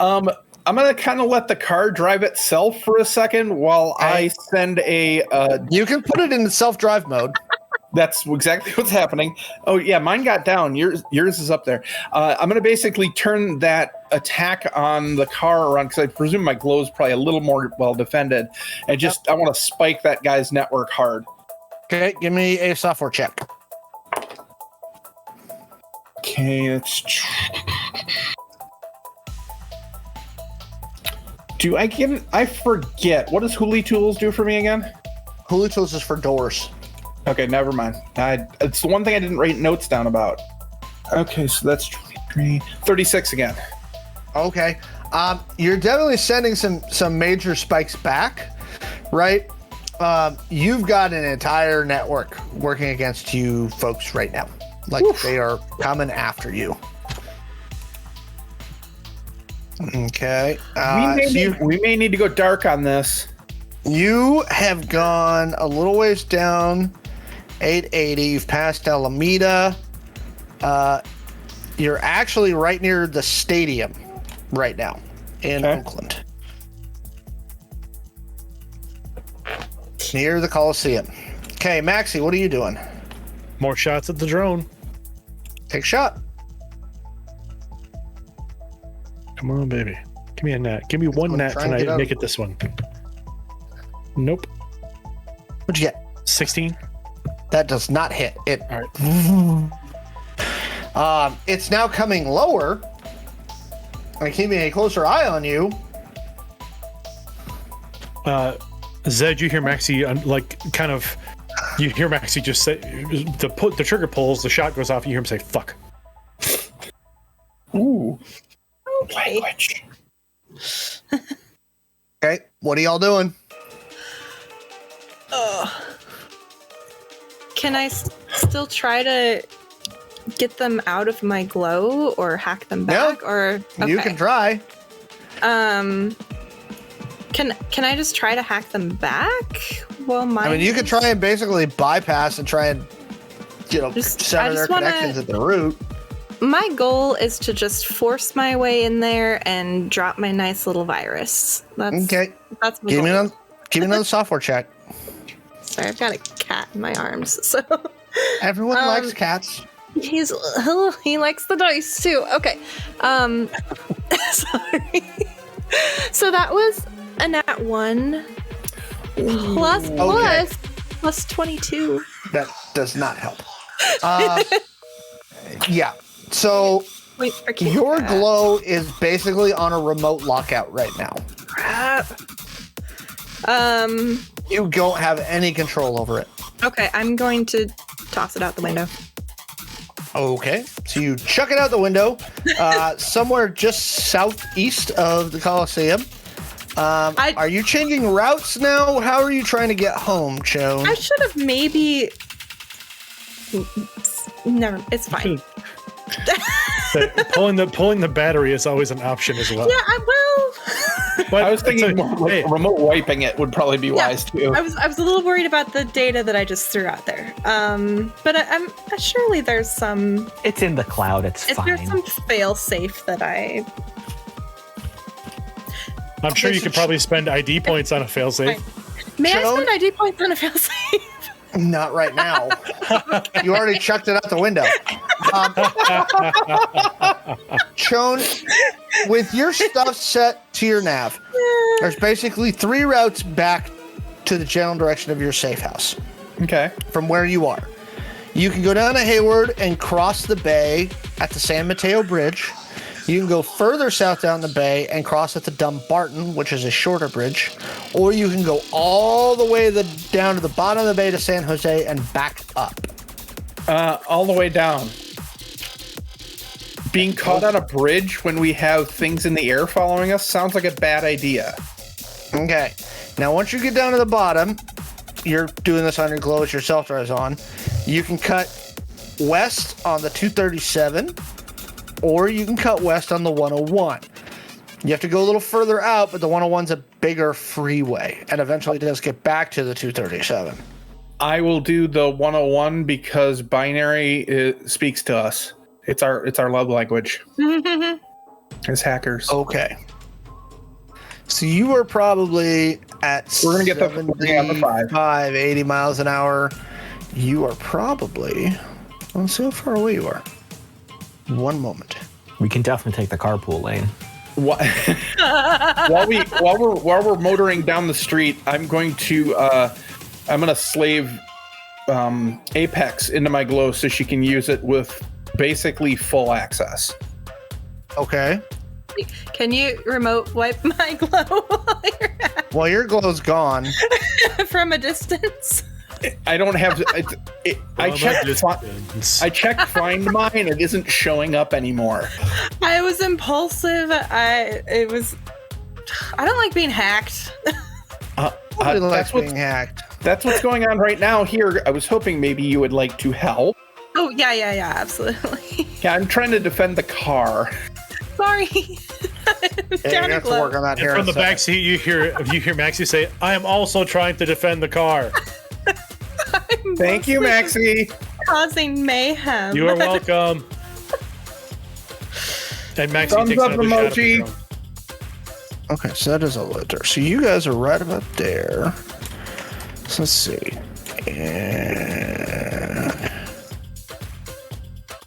I'm gonna kind of let the car drive itself for a second while I send a. You can put it in the self-drive mode. That's exactly what's happening. Oh yeah, mine got down. Yours is up there. I'm gonna basically turn that attack on the car around because I presume my glow is probably a little more well defended, and I want to spike that guy's network hard. Okay, give me a software check. Okay, let's. Do I get it? I forget. What does Huli Tools do for me again? Hulu Tools is for doors. Okay, never mind. It's the one thing I didn't write notes down about. Okay, so that's 23, 36 again. Okay. You're definitely sending some major spikes back, right? You've got an entire network working against you folks right now. Like, they are coming after you. Okay. We may need to go dark on this. You have gone a little ways down, 880. You've passed Alameda. You're actually right near the stadium right now in Oakland. Near the Coliseum. Okay, Maxi, what are you doing? More shots at the drone. Take a shot. Come on, baby. Give me a nat. Give me one nat tonight and make it this one. Nope. What'd you get? 16. That does not hit. It. All right. It's now coming lower and keeping a closer eye on you. Zed, you hear Maxi you hear Maxi just say the trigger pulls, the shot goes off, you hear him say fuck. Ooh. Okay. Language. Okay, what are y'all doing? Can I still try to get them out of my glow or hack them back? Or You can try. Can I just try to hack them back? Well, You could try and basically bypass and try and sever their connections at the root. My goal is to just force my way in there and drop my nice little virus. That's my Give me goal. another software check. Sorry, I've got a cat in my arms, so Everyone likes cats. he likes the dice too. Okay, sorry. So that was a nat 1 plus 22. That does not help. Yeah. So Wait for your glow is basically on a remote lockout right now. crap. You don't have any control over it. Okay, I'm going to toss it out the window. Okay. So you chuck it out the window, somewhere just southeast of the Coliseum. Are you changing routes now? How are you trying to get home, Shawn? I should have maybe. Never. It's fine. pulling the battery is always an option as well. Yeah, I will. But I was thinking remote wiping it would probably be wise too. I was a little worried about the data that I just threw out there. But I'm surely there's some. It's in the cloud. It's fine. There's some fail safe that I. I'm sure you could probably spend ID points on a failsafe. May I Shawn? spend ID points on a fail safe? Not right now. You already chucked it out the window. Shawn, with your stuff set to your nav, there's basically 3 routes back to the general direction of your safe house. Okay. From where you are. You can go down to Hayward and cross the bay at the San Mateo Bridge. You can go further south down the bay and cross at the Dumbarton, which is a shorter bridge. Or you can go all the way down to the bottom of the bay to San Jose and back up. All the way down. Being caught on a bridge when we have things in the air following us sounds like a bad idea. Okay. Now, once you get down to the bottom, you're doing this on your glow as your self-drive's on. You can cut west on the 237, or you can cut west on the 101. You have to go a little further out, but the 101's a bigger freeway, and eventually does get back to the 237. I will do the 101 because binary speaks to us. It's our love language as hackers. Okay. So you are probably at We're gonna get the 75, 80 miles an hour. You are probably. Let's see how far away you are. One moment. We can definitely take the carpool lane. While we're motoring down the street, I'm going to slave Apex into my glow so she can use it with basically full access. Okay. Can you remote wipe my glow while you're at Well, your glow's gone. from a distance? I don't have. I checked Find Mine. It isn't showing up anymore. I was impulsive. I don't like being hacked. Nobody likes being hacked. That's what's going on right now here. I was hoping maybe you would like to help. Oh yeah, absolutely. Yeah, I'm trying to defend the car. Sorry. Yeah, you have to work on that here. And from the back seat, you hear Maxi say, "I am also trying to defend the car." Thank you, Maxi. Causing mayhem. You are welcome. And Maxi Thumbs takes up another shot of emoji. Patron. Okay, so that is a litter. So you guys are right about there. So let's see.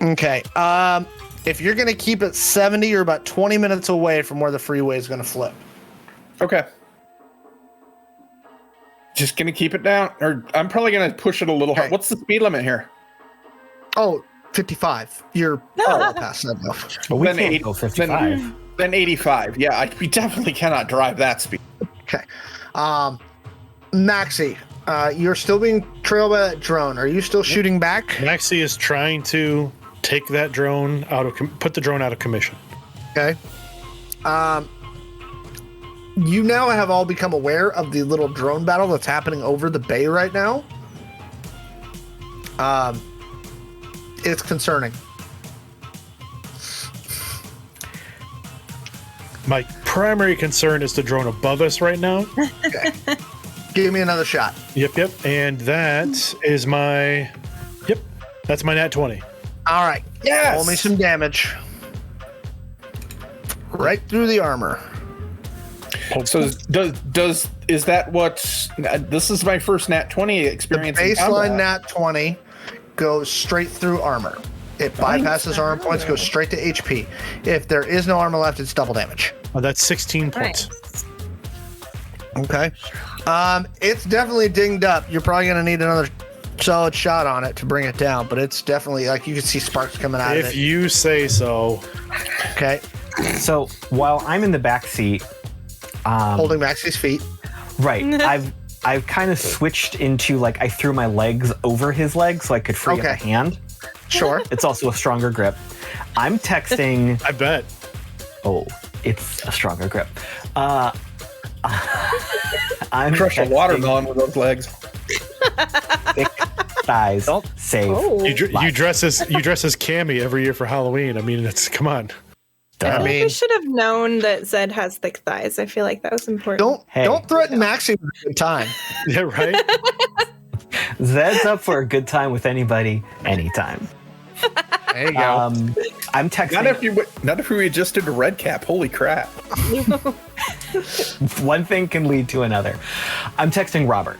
Okay. If you're gonna keep it 70, you're about 20 minutes away from where the freeway is gonna flip. Okay. Just gonna keep it down, or I'm probably gonna push it a little hard. Okay. What's the speed limit here? Oh, 55. You're well past that now. But we Then can't 80 go 55. Then 85. Yeah, we definitely cannot drive that speed. Okay. Maxi, you're still being trailed by that drone. Are you still shooting back? Maxi is trying to take that drone put the drone out of commission. Okay. You now have all become aware of the little drone battle that's happening over the bay right now. It's concerning. My primary concern is the drone above us right now. Okay. Give me another shot. Yep. And that is that's my nat 20. All right. Yes. Roll me some damage. Right through the armor. So is that what? This is my first nat 20 The experience. in baseline combat. nat 20 goes straight through armor. It bypasses armor points, goes straight to HP. If there is no armor left, it's double damage. Oh, that's 16 points. Nice. Okay. It's definitely dinged up. You're probably going to need another solid shot on it to bring it down, but it's definitely, like, you can see sparks coming out of If it. you say so. Okay. So while I'm in the back seat, Holding Maxi's feet. right, I've kind of switched into like I threw my legs over his legs so I could free up a hand. Sure. It's also a stronger grip. I'm texting. I bet. Oh, it's a stronger grip. I'm Crush a texting watermelon with those legs. thick thighs. Save. Oh. You dress as Cammy every year for Halloween. I mean, come on. I think mean- we should have known that Zed has thick thighs. I feel like that was important. Don't threaten Maxi with a good time. Yeah, right? Zed's up for a good time with anybody, anytime. There you go. I'm texting. Not if we just did a red cap. Holy crap! One thing can lead to another. I'm texting Robert.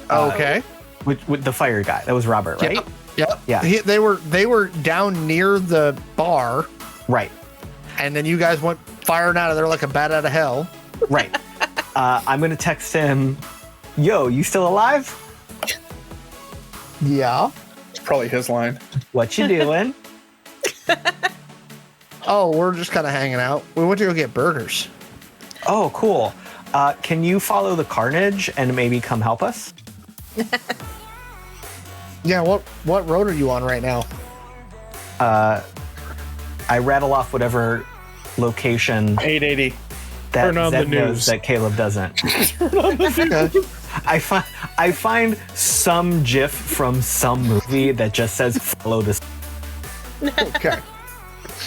Okay. With the fire guy. That was Robert, right? Yep. Yeah. They were down near the bar, Right. and then you guys went firing out of there like a bat out of hell. Right. I'm gonna text him. Yo, you still alive? Yeah. It's probably his line. What you doing? Oh, we're just kind of hanging out. We went to go get burgers. Oh, cool. Can you follow the carnage and maybe come help us? Yeah. What road are you on right now? I rattle off whatever location 880. that Turn on the Zed knows news. that Caleb doesn't. Okay. I find some GIF from some movie that just says follow this. Okay.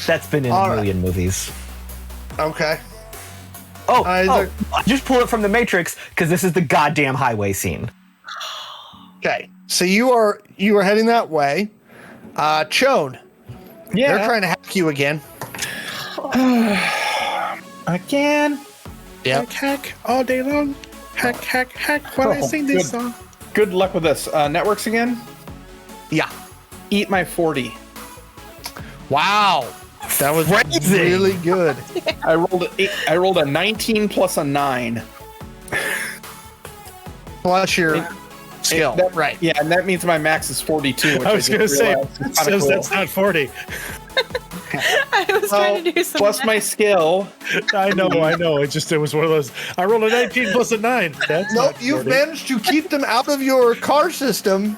That's been in All a right. million movies. Okay. I just pulled it from the Matrix because this is the goddamn highway scene. Okay. So you are heading that way. Chone. Yeah. They're trying to hack you again. Again. Yep. Hack all day long. Hack when I sing this song. Good luck with this. Networks again. Yeah. Eat my 40. Wow. That was Crazy. really good. I rolled a 19 plus a 9. Plus your skill. Right. Yeah, and that means my max is 42. Which I was going to say, it it says that's not 40. I was trying to do some plus my skill. I know. It was one of those. I rolled a 19 plus a 9. That's Nope, not you've 40. managed to keep them out of your car system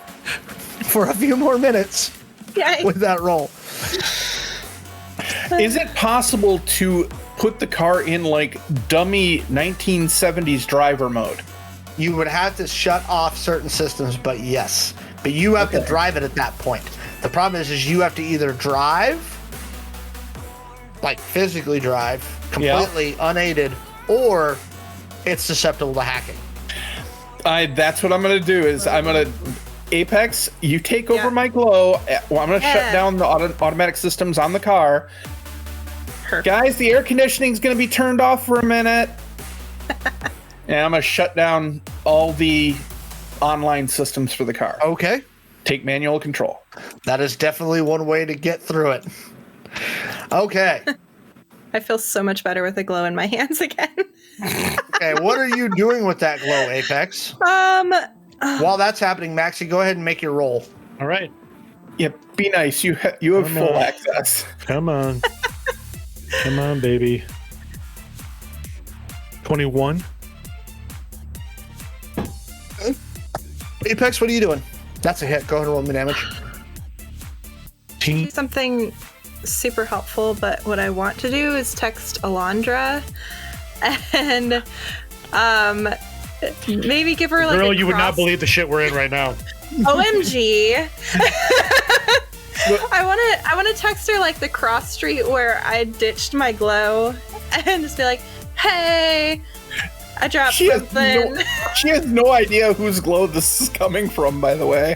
for a few more minutes Yikes. with that roll. Is it possible to put the car in like dummy 1970s driver mode? You would have to shut off certain systems, but yes. But you have to drive it at that point. The problem is you have to either drive, like physically drive, completely unaided, or it's susceptible to hacking. That's what I'm going to do is I'm going to... Apex, you take over my glow. Well, I'm going to shut down the automatic systems on the car. Perfect. Guys, the air conditioning's going to be turned off for a minute. And I'm going to shut down all the online systems for the car. Okay. Take manual control. That is definitely one way to get through it. Okay. I feel so much better with the glow in my hands again. Okay, what are you doing with that glow, Apex? While that's happening, Maxi, go ahead and make your roll. All right. Yeah, be nice. You have full access. Come on. Come on, baby. 21. Apex, what are you doing? That's a hit. Go ahead and roll me damage. Do something super helpful, but what I want to do is text Alondra and maybe give her like Girl, a you would not cross- believe the shit we're in right now. OMG. I want to text her like the cross street where I ditched my glow and just be like, "Hey, I dropped something." She has no idea whose glow this is coming from, by the way.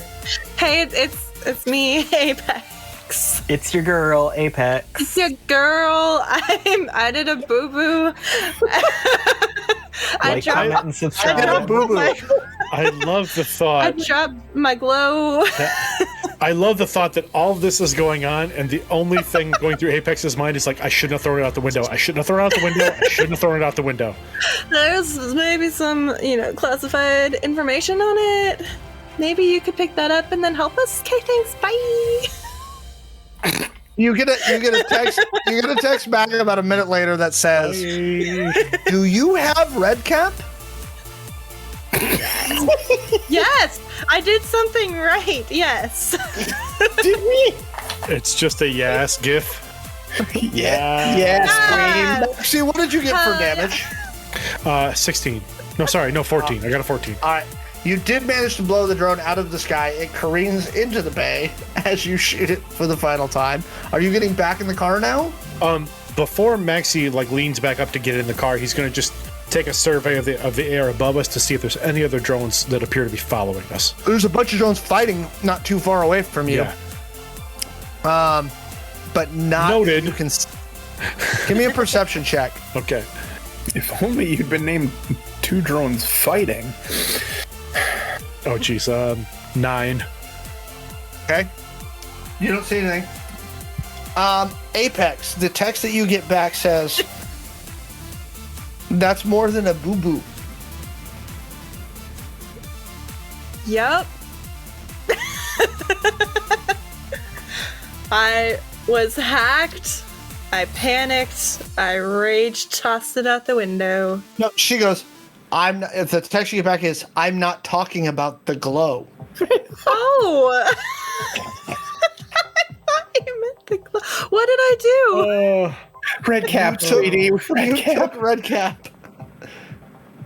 Hey, it's me, Apex. It's your girl, Apex. It's your girl. I did a boo boo. Like, comment, and subscribe. I love the thought. I dropped my glow. I love the thought that all of this is going on, and the only thing going through Apex's mind is like, I shouldn't have thrown it out the window. I shouldn't have thrown it out the window. I shouldn't have thrown it out the window. There's maybe some, classified information on it. Maybe you could pick that up and then help us. Okay, thanks. Bye. You get a text back about a minute later that says, "Do you have red cap?" Yes, I did something right. Yes. Did we? It's just a yes gif. Yes, Queen. Maxi, what did you get for damage? 16. No, sorry, no, 14. I got a 14. All right. You did manage to blow the drone out of the sky. It careens into the bay as you shoot it for the final time. Are you getting back in the car now? Before Maxi leans back up to get in the car, he's going to just take a survey of the air above us to see if there's any other drones that appear to be following us. There's a bunch of drones fighting not too far away from you. Yeah. But not. Noted. You can give me a perception check. Okay. If only you'd been named two drones fighting. Oh, geez. 9. Okay. You don't see anything. Apex, the text that you get back says, "That's more than a boo-boo." Yep. I was hacked. I panicked. I rage tossed it out the window. No, she goes, "I'm not," the text you get back is, "I'm not talking about the glow." Oh. I thought you meant the glow. What did I do? Red cap, sweetie. Red cap. Took red cap.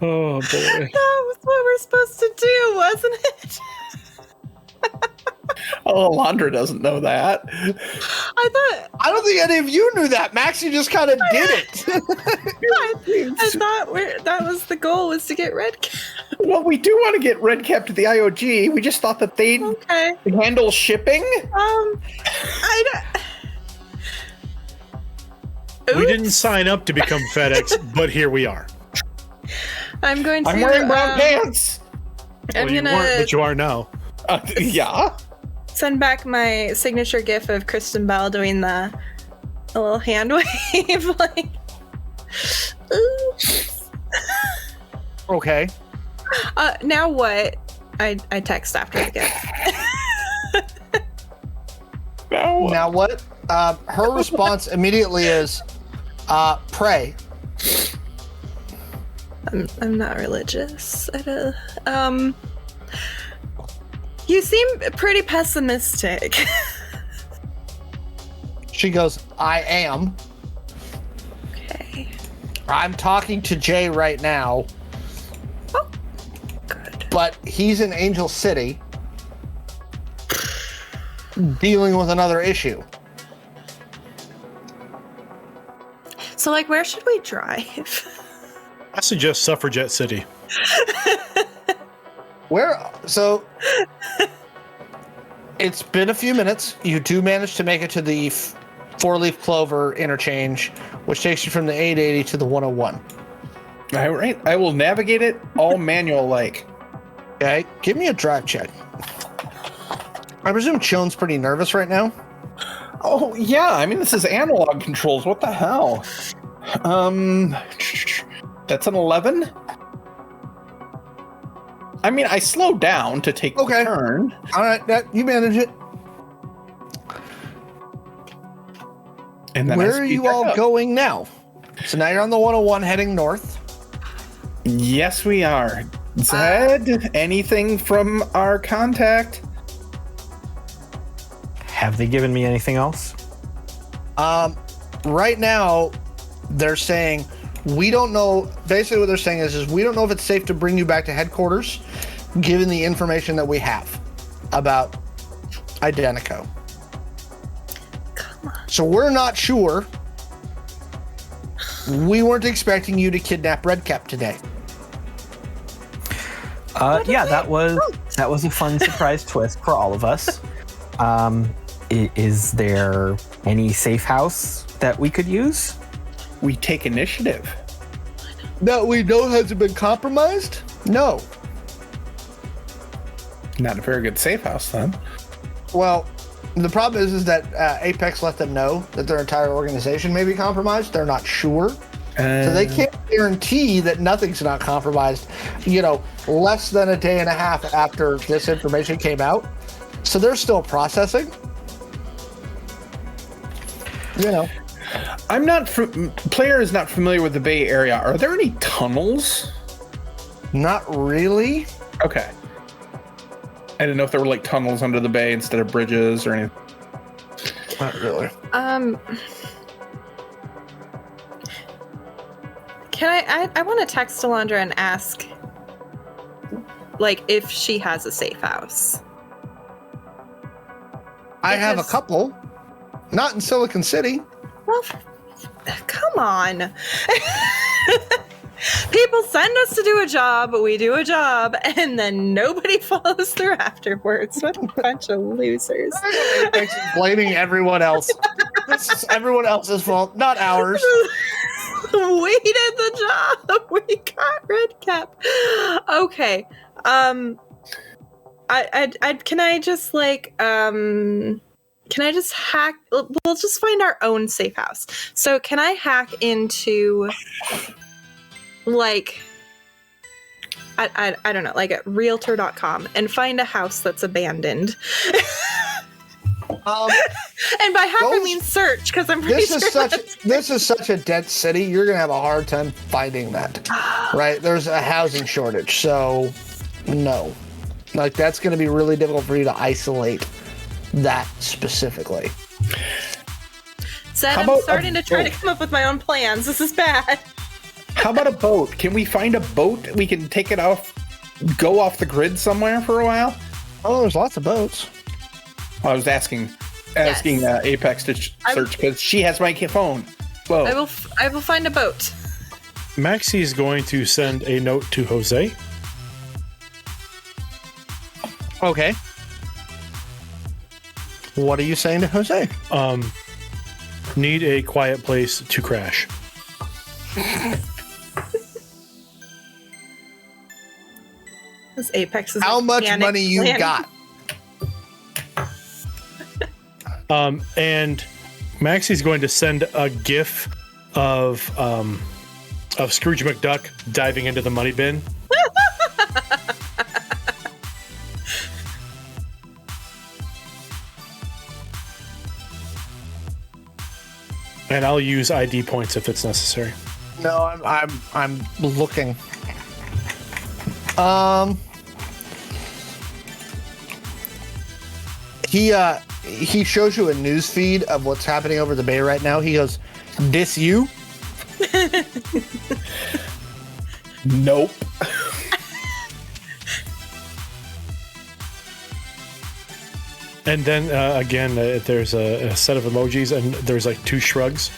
Oh, boy. That was what we're supposed to do, wasn't it? Oh, Alondra doesn't know that. I don't think any of you knew that. Maxi just kind of did it. thought that was the goal, was to get red cap. Well, we do want to get red cap to the IOG. We just thought that they'd handle shipping. We didn't sign up to become FedEx, but here we are. I'm wearing brown pants. I'm you gonna. weren't, but you are now. Yeah. Send back my signature gif of Kristen Bell doing a little hand wave, like. Oops. Okay. Now what? I text after the gif. Now what? Her response immediately is, pray. I'm not religious. You seem pretty pessimistic. She goes, I am. Okay. I'm talking to Jay right now. Oh, good. But he's in Angel City dealing with another issue. So, like, where should we drive? I suggest Suffragette City. So it's been a few minutes. You do manage to make it to the four-leaf clover interchange, which takes you from the 880 to the 101. All right. I will navigate it all manual like. Okay. Give me a drive check. I presume Shawn's pretty nervous right now. Oh, yeah. I mean, this is analog controls. What the hell? That's an 11. I mean, I slowed down to take the turn. All right, you manage it. And then where are you all going now? So now you're on the 101 heading north. Yes, we are. Zed, anything from our contact? Have they given me anything else? Right now, they're saying we don't know. Basically, what they're saying is we don't know if it's safe to bring you back to headquarters, given the information that we have about Identico. Come on. So we're not sure. We weren't expecting you to kidnap Redcap today. Yeah, that was a fun surprise twist for all of us. Is there any safe house that we could use? We take initiative. That we know hasn't been compromised? No. Not a very good safe house, then. Well, the problem is that Apex let them know that their entire organization may be compromised. They're not sure. So they can't guarantee that nothing's not compromised, less than a day and a half after this information came out. So they're still processing. I'm not. Player is not familiar with the Bay Area. Are there any tunnels? Not really. Okay. I didn't know if there were like tunnels under the bay instead of bridges or anything. Not really. Can I want to text Alondra and ask, like, if she has a safe house. I have a couple. Not in Silicon City. Well, come on. People send us to do a job, we do a job, and then nobody follows through afterwards. What a bunch of losers. Apex is blaming everyone else. This is everyone else's fault, not ours. We did the job. We got Redcap. Okay. Can I just hack? We'll just find our own safe house. So can I hack into, like, I don't know, like at realtor.com and find a house that's abandoned? And by hack I mean search, because I'm pretty sure this is such a dense city. You're gonna have a hard time finding that, right? There's a housing shortage, so no, like that's gonna be really difficult for you to isolate that specifically. Said I'm starting to try to come up with my own plans. This is bad. How about a boat? Can we find a boat? We can take it off, go off the grid somewhere for a while. Oh, there's lots of boats. I was asking Apex to search because she has my phone. Whoa. I will find a boat. Maxi is going to send a note to Jose. Okay. What are you saying to Jose? Need a quiet place to crash. This Apex is How much panic money you planning. got? And Maxi's going to send a GIF of Scrooge McDuck diving into the money bin. And I'll use ID points if it's necessary. No, I'm looking. He shows you a news feed of what's happening over the bay right now. He goes, "This you?" Nope. And then again, there's a set of emojis, and there's like 2 shrugs.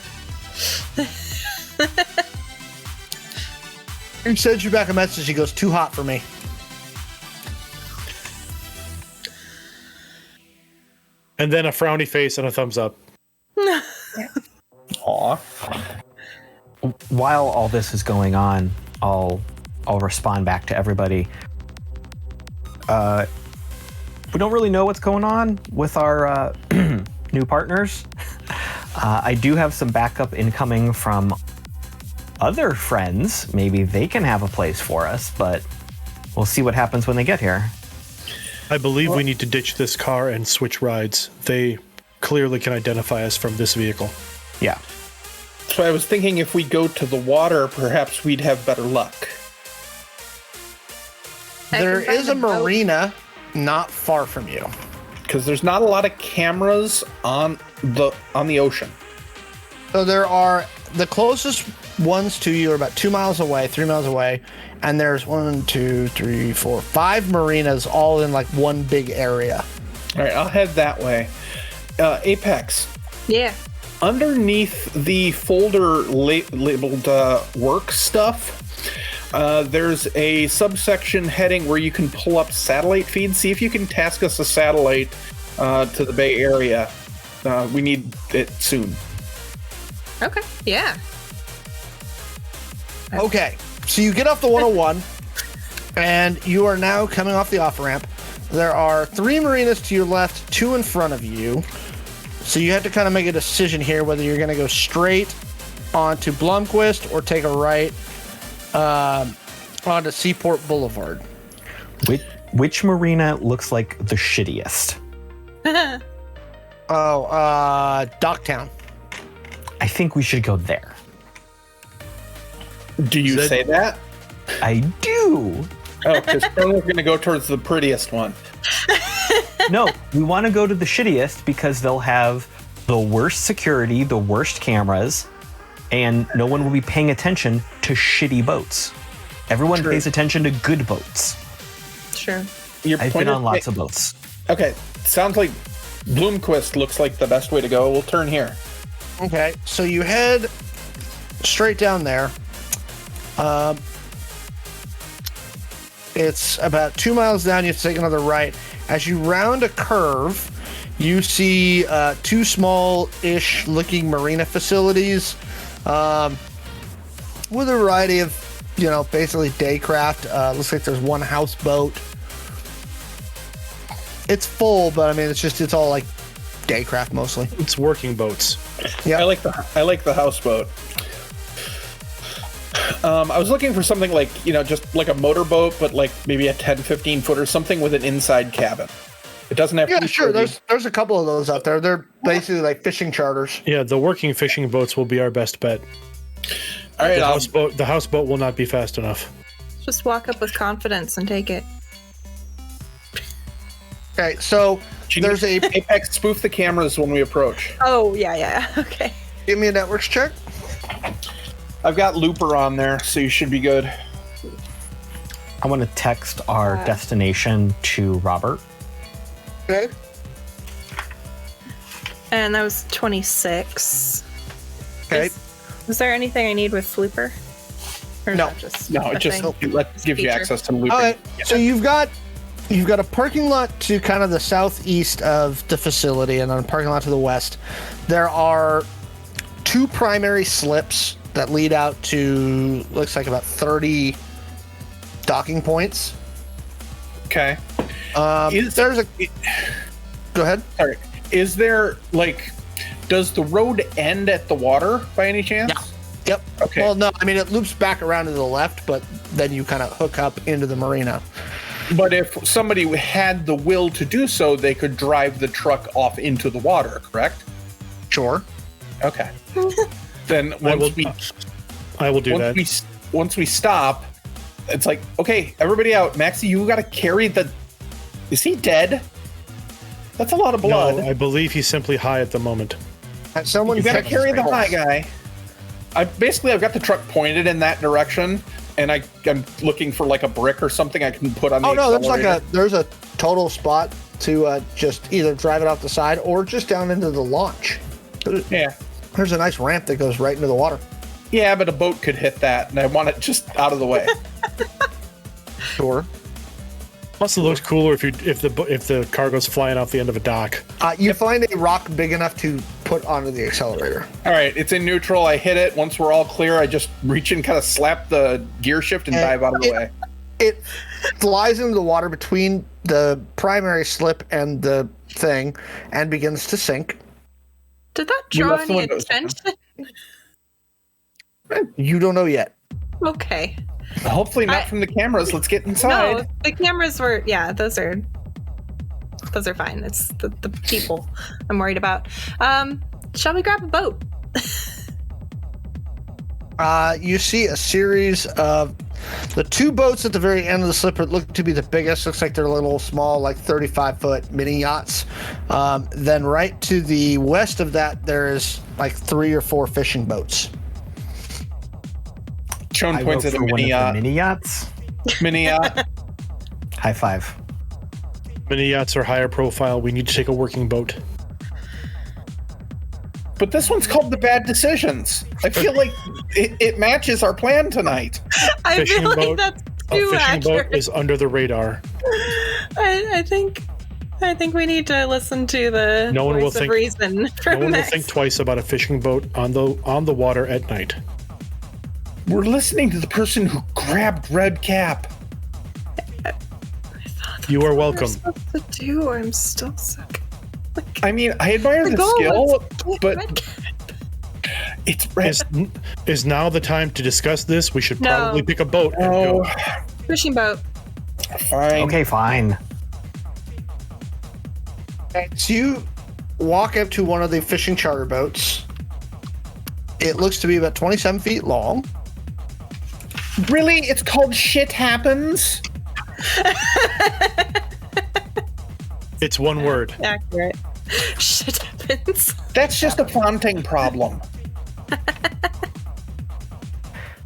He sends you back a message. He goes, "Too hot for me." And then a frowny face and a thumbs up. Aw. While all this is going on, I'll respond back to everybody. We don't really know what's going on with our new partners. I do have some backup incoming from other friends. Maybe they can have a place for us, but we'll see what happens when they get here. I believe we need to ditch this car and switch rides. They clearly can identify us from this vehicle. Yeah. So I was thinking if we go to the water, perhaps we'd have better luck. There can find is a boat. marina not far from you. Because there's not a lot of cameras on the ocean. So there are the closest ones to you are about 2 miles away, 3 miles away, and there's 5 marinas all in like one big area. All right, I'll head that way. Apex, Yeah. underneath the folder labeled work stuff, there's a subsection heading where you can pull up satellite feeds. See if you can task us a satellite to the Bay Area. We need it soon. Okay. Yeah. Okay, so you get off the 101, and you are now coming off the off-ramp. There are 3 marinas to your left, 2 in front of you. So you have to kind of make a decision here whether you're going to go straight onto Blomquist or take a right onto Seaport Boulevard. Which marina looks like the shittiest? Docktown. I think we should go there. Do you say that? I do. Oh, because we're going to go towards the prettiest one. No, we want to go to the shittiest because they'll have the worst security, the worst cameras, and no one will be paying attention to shitty boats. Everyone True. pays attention to good boats. Sure. I've been on lots of boats. Okay, sounds like Bloomquist looks like the best way to go. We'll turn here. Okay, so you head straight down there. It's about 2 miles down. You have to take another right. As you round a curve, you see 2 small-ish looking marina facilities with a variety of, basically daycraft. Looks like there's 1 houseboat. It's full, but it's all like daycraft mostly. It's working boats. Yeah, I like the houseboat. I was looking for something like, just like a motorboat, but like maybe a 10, 15 foot or something with an inside cabin. It doesn't have to be sure. pretty. There's a couple of those out there. They're basically like fishing charters. Yeah, the working fishing boats will be our best bet. All right, The houseboat will not be fast enough. Just walk up with confidence and take it. Okay, so there's a Apex spoof the cameras when we approach. Oh, yeah. Okay. give me a networks check. I've got Looper on there, so you should be good. I want to text our destination to Robert. Okay. And that was 26. Okay. Is there anything I need with Flooper? Or is No. that just No, a it just thing? gives you Feature. access to looping. All right. So you've got a parking lot to kind of the southeast of the facility, and then a parking lot to the west. There are 2 primary slips that lead out to looks like about 30 docking points. Okay. There's a. Go ahead. Sorry. Is there does the road end at the water by any chance? Yeah. Yep. Okay. Well, no, I mean it loops back around to the left, but then you kind of hook up into the marina. But if somebody had the will to do so, they could drive the truck off into the water, correct? Sure. Okay. Then I will do that. Once we stop, it's like, okay, everybody out. Maxi, you got to carry the. Is he dead? That's a lot of blood. No, I believe he's simply high at the moment. Someone You got to check carry his the pulse. high guy. I've got the truck pointed in that direction, and I'm looking for a brick or something I can put on the. Oh no, accelerator. there's a total spot to just either drive it off the side or just down into the launch. Yeah. There's a nice ramp that goes right into the water. Yeah, but a boat could hit that, and I want it just out of the way. Sure. Plus, it looks cooler if the cargo's flying off the end of a dock. You find a rock big enough to put onto the accelerator. All right, it's in neutral. I hit it. Once we're all clear, I just reach and kind of slap the gear shift and dive out of the way. It flies into the water between the primary slip and the thing and begins to sink. Did that You draw left the any windows open. attention? You don't know yet. Okay. Hopefully not from the cameras. Let's get inside. No, the cameras were. Yeah, those are fine. It's the people I'm worried about. Shall we grab a boat? You see a series of the 2 boats at the very end of the slip look to be the biggest. Looks like they're little small, 35-foot mini yachts. Then right to the west of that, there's 3 or 4 fishing boats. Shawn I points vote at a for one mini of the yacht. mini yachts. Mini yacht. High five. Mini yachts are higher profile. We need to take a working boat. But this one's called the Bad Decisions. I feel like it matches our plan tonight. I Fishing feel like boat- that's A too fishing accurate. boat is under the radar. I think we need to listen to the No one will voice of think- reason No from one will Max. think twice about a fishing boat on the water at night. We're listening to the person who grabbed Red Cap. You are What welcome. we're supposed to do? I'm still sick. I mean, I admire the goal skill, was to get but Red Cap. it's red. Is now the time to discuss this? We should No. probably pick a boat and Oh, go. Fishing boat. fine. Okay, fine. So you walk up to one of the fishing charter boats. It looks to be about 27 feet long. Really? It's called Shit Happens? It's one word. Accurate. Shit happens. That's just a fronting problem.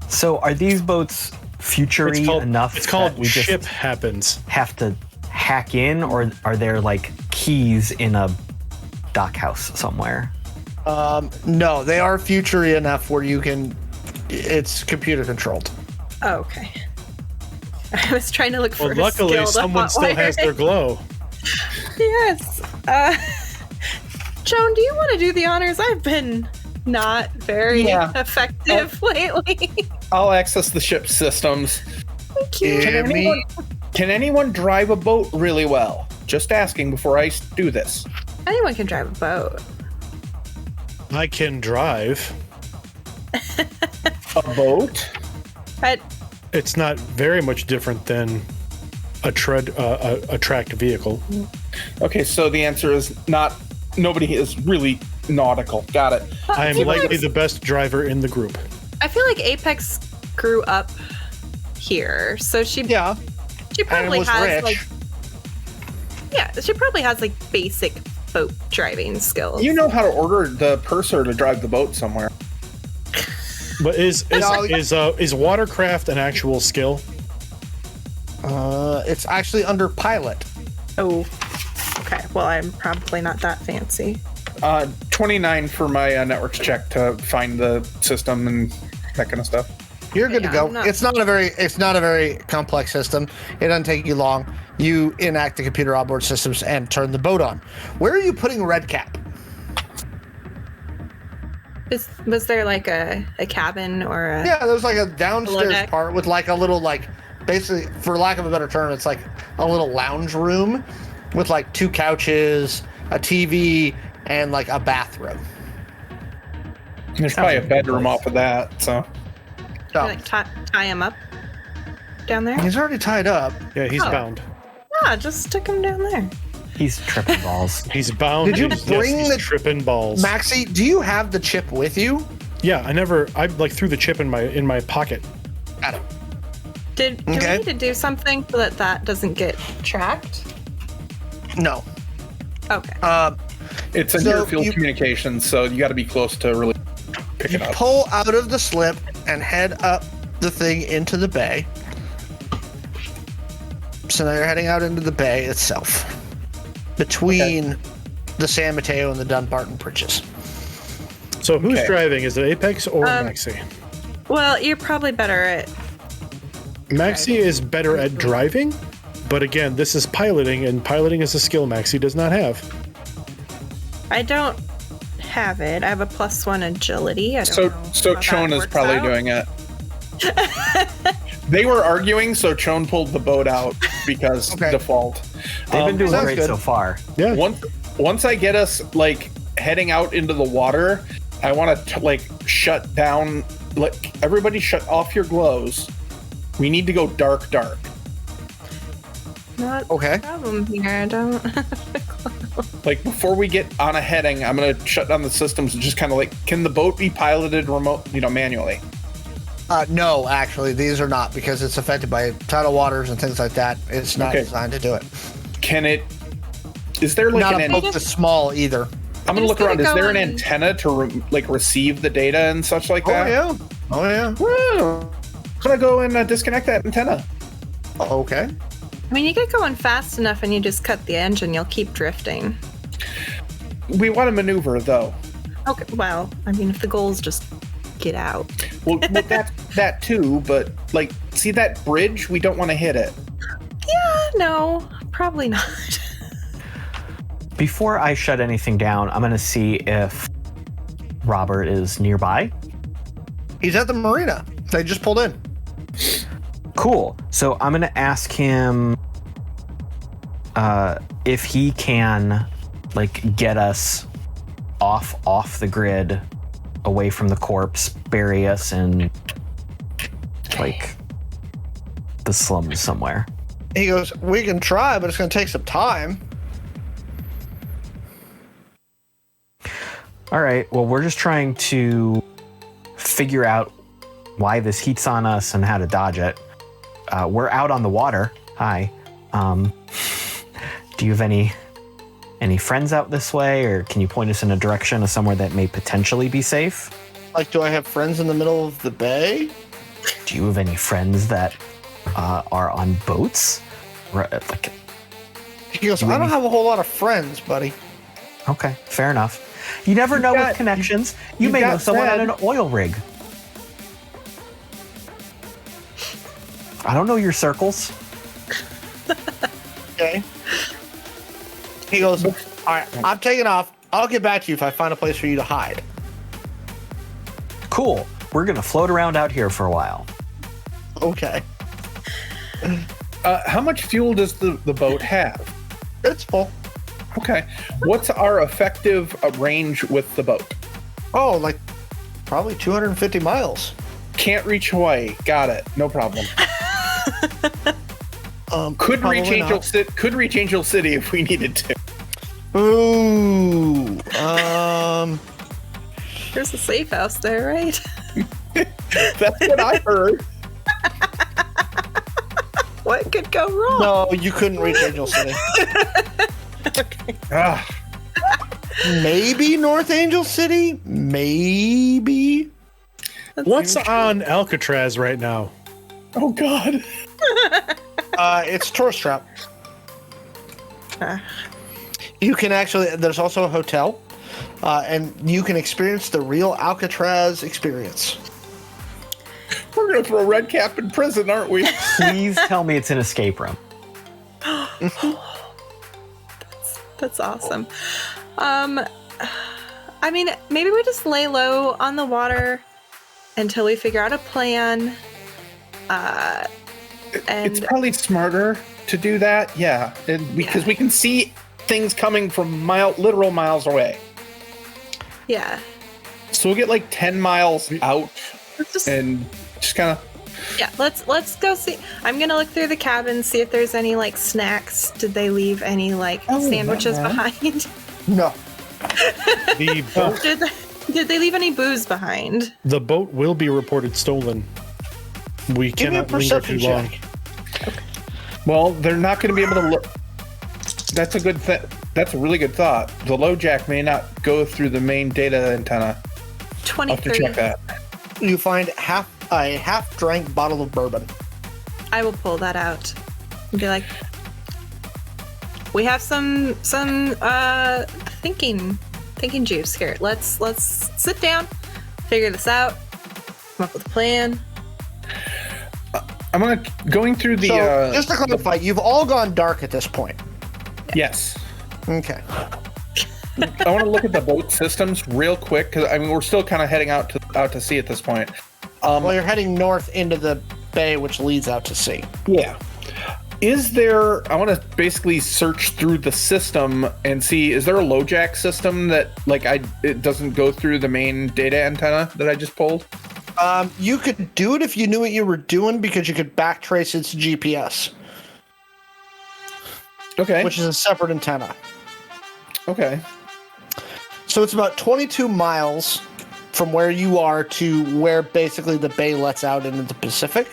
So are these boats future-y enough It's called that we ship just happens. have to hack in, or are there keys in a dock house somewhere? No, they are future-y enough where you can. It's computer controlled. Oh, okay. I was trying to look for Well, a luckily, skill to someone hot still has wire. their glow. Yes. Joan, do you want to do the honors? I've been not very Yeah. effective lately. I'll access the ship systems. Thank you. Can anyone drive a boat really well? Just asking before I do this. Anyone can drive a boat. I can drive. A boat? But It's not very much different than a tracked vehicle. Okay, so the answer is not. Nobody is really nautical. Got it. I am feel likely like- the best driver in the group. I feel like Apex grew up here, so she Yeah, she and probably was has rich. she probably has basic boat driving skills. You know how to order the purser to drive the boat somewhere. But is No. watercraft an actual skill? It's actually under pilot. Oh, okay. Well, I'm probably not that fancy. 29 for my networks check to find the system and that kind of stuff. You're good to Yeah, go. I'm not- It's not a very complex system. It doesn't take you long. You enact the computer onboard systems and turn the boat on. Where are you putting Redcap? Was there like a cabin or a... Yeah, there's like a downstairs deck. part with like a little basically, for lack of a better term, it's like a little lounge room with like 2 couches, a TV, and like a bathroom. There's probably a bedroom off of that, so. So, like tie him up down there? he's already tied up. Yeah, he's Oh. bound. Yeah, just stick him down there. He's tripping balls. He's bound. Did you Yes, bring he's the- tripping balls? Maxi, do you have the chip with you? Yeah, I like threw the chip in my pocket. Got it. Do Okay. we need to do something so that doesn't get tracked? No. Okay. It's a So near field you- communication, so you got to be close to really pick it up. Pull out of the slip and head up the thing into the bay. So now you're heading out into the bay itself, between the San Mateo and the Dunbarton bridges. So who's Okay. driving? Is it Apex or Um, Maxi? Well, you're probably better at... Maxi is better at driving, but again, this is piloting, and piloting is a skill Maxi does not have. I don't have it. I have a +1 agility. I don't know So how Chon that is works probably out. doing it. They were arguing, so Chon pulled the boat out because Okay. default. They've been doing sounds great good. so far. Yeah. Once I get us like heading out into the water, I want to like shut down. Like everybody, shut off your glows. We need to go dark. Not Okay. a problem here. I don't... Like before we get on a heading, I'm gonna shut down the systems and just kind of like, can the boat be piloted manually? No, actually, these are not, because it's affected by tidal waters and things like that. It's not Okay. designed to do it. Can it? Is there like Not an? a boat this small either. I'm gonna just look around. gotta Is go there an on- antenna to receive the data and such like Oh that? yeah. Oh yeah. Woo. I'm gonna go and disconnect that antenna. Okay. I mean, you get going fast enough and you just cut the engine, you'll keep drifting. We want to maneuver though. Okay, well, I mean, if the goal is just get out. Well, that too, but like, see that bridge? We don't want to hit it. Yeah, no, probably not. Before I shut anything down, I'm going to see if Robert is nearby. He's at the marina. They just pulled in. Cool. So I'm going to ask him if he can like get us off the grid, away from the corpse, bury us in like the slums somewhere. He goes, "We can try, but it's going to take some time." All right. Well, we're just trying to figure out why this heat's on us and how to dodge it. We're out on the water. Hi. Do you have any friends out this way, or can you point us in a direction of somewhere that may potentially be safe? Like, do I have friends in the middle of the bay? Do you have any friends that are on boats? Like, He goes, "I don't have a whole lot of friends, buddy." okay, fair enough. You never know got- with connections. You you may know got someone Fred. on an oil rig. I don't know your circles. Okay. He goes, "All right, I'm taking off. I'll get back to you if I find a place for you to hide." Cool. We're gonna float around out here for a while. Okay. How much fuel does the boat have? It's full. Okay. What's our effective range with the boat? Oh, like probably 250 miles. Can't reach Hawaii. Got it. No problem. Could probably reach Angel not. City. Could reach Angel City if we needed to. Ooh. There's a safe house there, right? That's what I heard. What could go wrong? No, you couldn't reach Angel City. Ah, Maybe North Angel City? Maybe. What's on Alcatraz right now? oh God. It's tourist trap. Ah. You can actually, there's also a hotel. and you can experience the real Alcatraz experience. We're going to throw Redcap in prison, aren't we? Please tell me it's an escape room. That's awesome. I mean, maybe we just lay low on the water until we figure out a plan. It's probably smarter to do that, yeah, because we can see things coming from literal miles away. Yeah. So we'll get like 10 miles out and just kind of... Yeah, let's go see. I'm gonna look through the cabin, see if there's any like snacks. Did they leave any like sandwiches behind? No. The boat, Did they leave any booze behind? the boat will be reported stolen. We Give me a cannot linger too perception long. check. Well, they're not going to be able to look... That's a good That's a really good thought. The low jack may not go through the main data antenna. I'll have to 23. check that. You find a half-drank bottle of bourbon. I will pull that out and be like, we have some thinking juice here. Let's sit down, figure this out, come up with a plan. I'm going through the... So, just to clarify, you've all gone dark at this point. Yes. Okay. I want to look at the boat systems real quick, because I mean we're still kind of heading out to sea at this point. Well, you're heading north into the bay, which leads out to sea. Yeah. Is there... I want to basically search through the system and see, is there a low jack system that it doesn't go through the main data antenna that I just pulled? You could do it if you knew what you were doing, because you could backtrace its GPS, Okay. which is a separate antenna. Okay. So it's about 22 miles from where you are to where basically the bay lets out into the Pacific.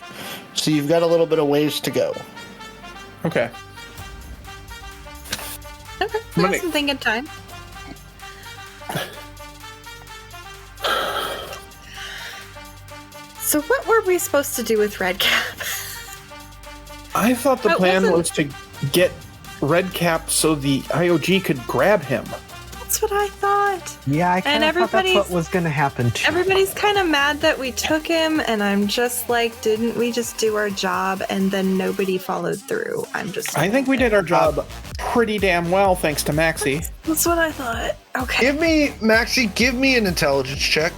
So you've got a little bit of ways to go. Okay. Okay, we have some thinking time. So what were we supposed to do with Redcap? I thought the It plan wasn't- was to get Redcap so the IOG could grab him. That's what I thought. Yeah, I kind of thought that's what everybody's- was going to happen too. Everybody's kind of mad that we took him, and I'm just like, didn't we just do our job and then nobody followed through? I think we did our job pretty damn well, thanks to Maxi. That's what I thought. Okay. Give me an intelligence check.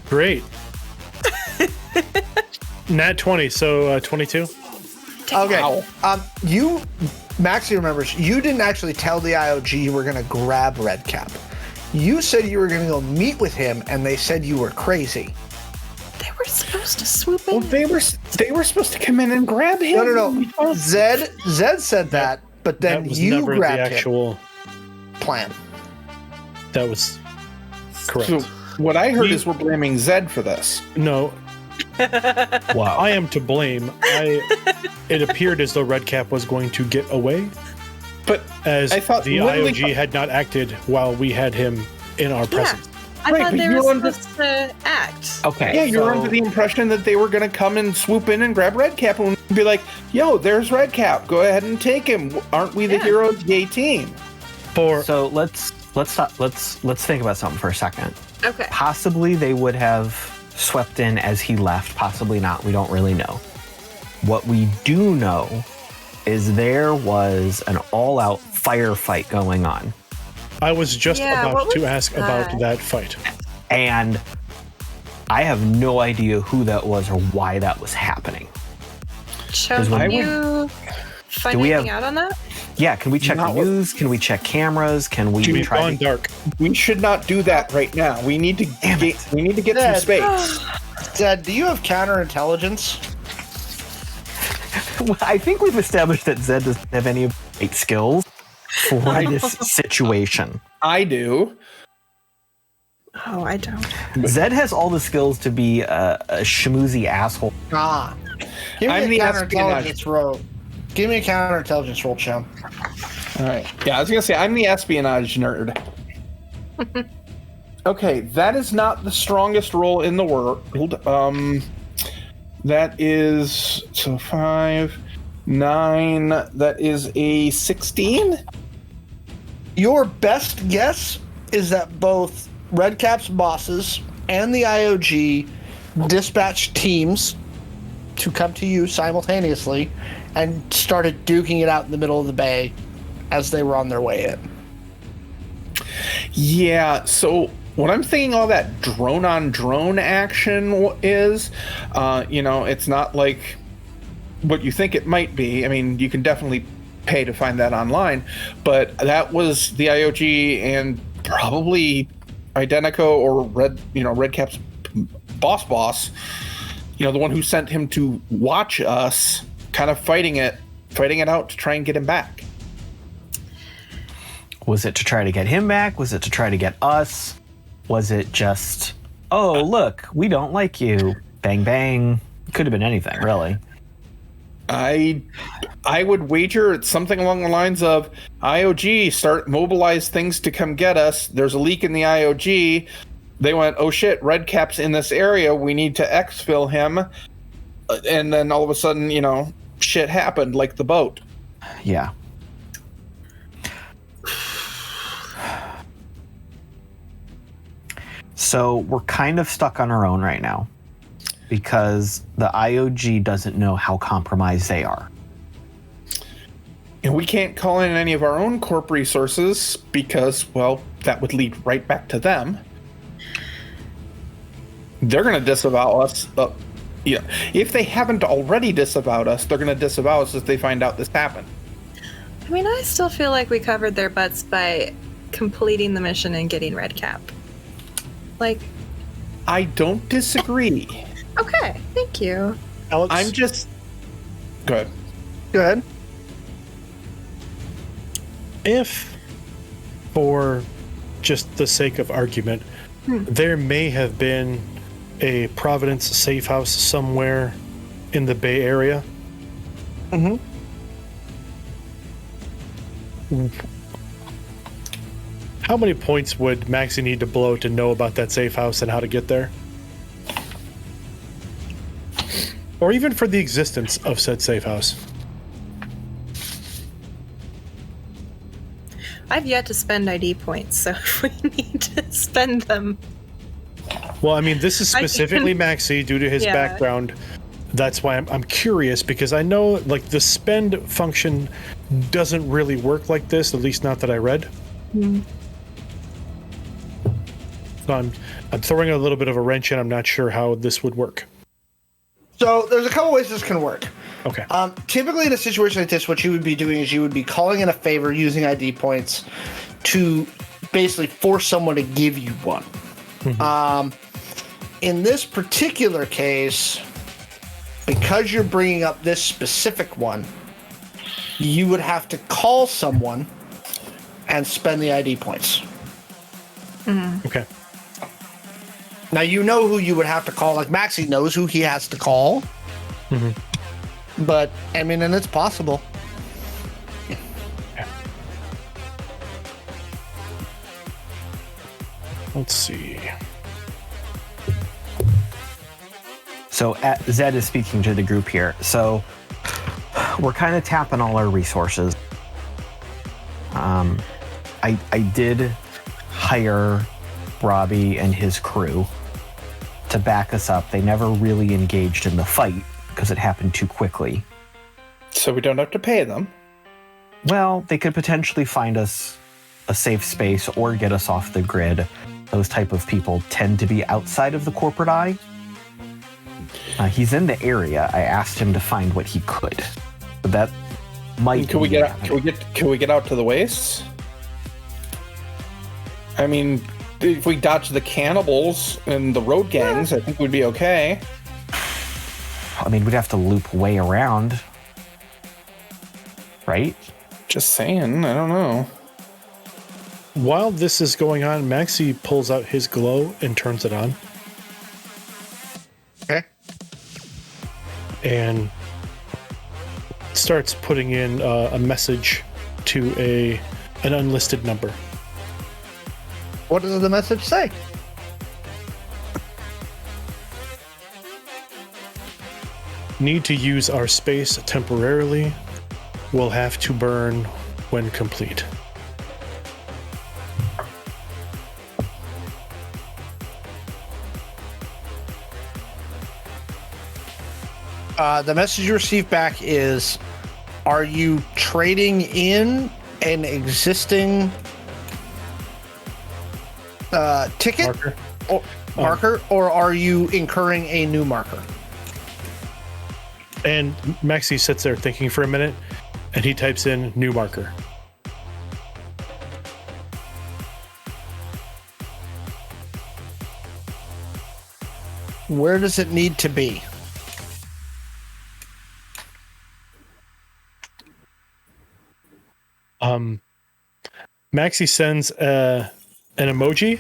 Great. Nat 20, so 22. Okay. Wow. Maxi remembers, you didn't actually tell the IOG you were going to grab Redcap. You said you were going to go meet with him, and they said you were crazy. They were supposed to swoop in. Well, they were supposed to come in and grab him. No. Zed said that, but then That was you never the grabbed actual plan. That was correct. So what I heard is we're blaming Zed for this. No, Wow. I am to blame. It appeared as though Redcap was going to get away, But as I thought the literally- IOG had not acted while we had him in our presence. I Right, thought but they you were were supposed to act. Okay. yeah, you were so- under the impression that they were going to come and swoop in and grab Redcap and be like, "Yo, there's Redcap. Go ahead and take him. Aren't we the Yeah. heroes? Yay, team!" So let's stop. Let's think about something for a second. Okay. Possibly they would have swept in as he left. Possibly not. We don't really know. What we do know is there was an all-out firefight going on, I was just Yeah, what about to was ask that? about that fight. and I have no idea who that was or why that was happening. Sean, when can we- you find Do we anything have- out on that? Yeah, can we check Not the what- news? Can we check cameras? Can we We've try gone to... dark. We should not do that right now. We need to Damn get. it. We need to get some Zed. space. Zed, do you have counterintelligence? I think we've established that Zed doesn't have any great skills for this situation. I do. Oh, I don't. Zed has all the skills to be a schmoozy asshole. Ah. Give I'm me the a counterintelligence roll. Give me a counterintelligence roll, Sean. All right. Yeah, I was gonna say I'm the espionage nerd. Okay, that is not the strongest roll in the world. That is 5, 9. That is a 16. Your best guess is that both Redcap's bosses and the IOG dispatched teams to come to you simultaneously and started duking it out in the middle of the bay as they were on their way in. Yeah, so what I'm thinking all that drone-on-drone action is, it's not like what you think it might be. I mean, you can definitely pay to find that online, but that was the IOG and probably Identico or Redcap's boss, the one who sent him to watch us, kind of fighting it out to try and get him back. Was it to try to get him back? Was it to try to get us? Was it just, oh, look, we don't like you. Bang, bang. Could have been anything, really. I would wager it's something along the lines of IOG mobilize things to come get us. There's a leak in the IOG. They went, oh shit, Redcap's in this area. We need to exfil him. And then all of a sudden, shit happened, like the boat. Yeah. So we're kind of stuck on our own right now because the IOG doesn't know how compromised they are. And we can't call in any of our own corp resources because, well, that would lead right back to them. They're going to disavow us. If they haven't already disavowed us, they're going to disavow us if they find out this happened. I mean, I still feel like we covered their butts by completing the mission and getting Redcap. I don't disagree. Okay, thank you. Alex, I'm just... Go ahead. Go ahead. if, for just the sake of argument, there may have been a Providence safe house somewhere in the Bay Area. Mm-hmm. How many points would Maxi need to blow to know about that safe house and how to get there? Or even for the existence of said safe house? I've yet to spend ID points, so if we need to spend them. Well, I mean, this is specifically Maxi due to his background. That's why I'm curious, because I know the spend function doesn't really work like this, at least not that I read. So I'm throwing a little bit of a wrench in. I'm not sure how this would work. So there's a couple ways this can work. Okay. Typically in a situation like this, what you would be doing is you would be calling in a favor using ID points to basically force someone to give you one. Mm-hmm. In this particular case, because you're bringing up this specific one, you would have to call someone and spend the ID points. Mm-hmm. Okay. Now you know who you would have to call. Like Maxi knows who he has to call. Mm-hmm. But I mean, and it's possible. Yeah. Let's see. So Zed is speaking to the group here. So we're kind of tapping all our resources. I did hire Robbie and his crew to back us up. They never really engaged in the fight because it happened too quickly. So we don't have to pay them. Well, they could potentially find us a safe space or get us off the grid. Those type of people tend to be outside of the corporate eye. He's in the area. I asked him to find what he could, but that might. Can we get out to the wastes? I mean, if we dodge the cannibals and the road gangs, I think we'd be okay. I mean, we'd have to loop way around, right? Just saying. I don't know. While this is going on, Maxi pulls out his glow and turns it on. Okay. And starts putting in a message to an unlisted number. What does the message say? Need to use our space temporarily. Will have to burn when complete. The message you receive back is, are you trading in an existing ticket marker, or are you incurring a new marker? And Maxi sits there thinking for a minute, and he types in new marker. Where does it need to be? Maxi sends an emoji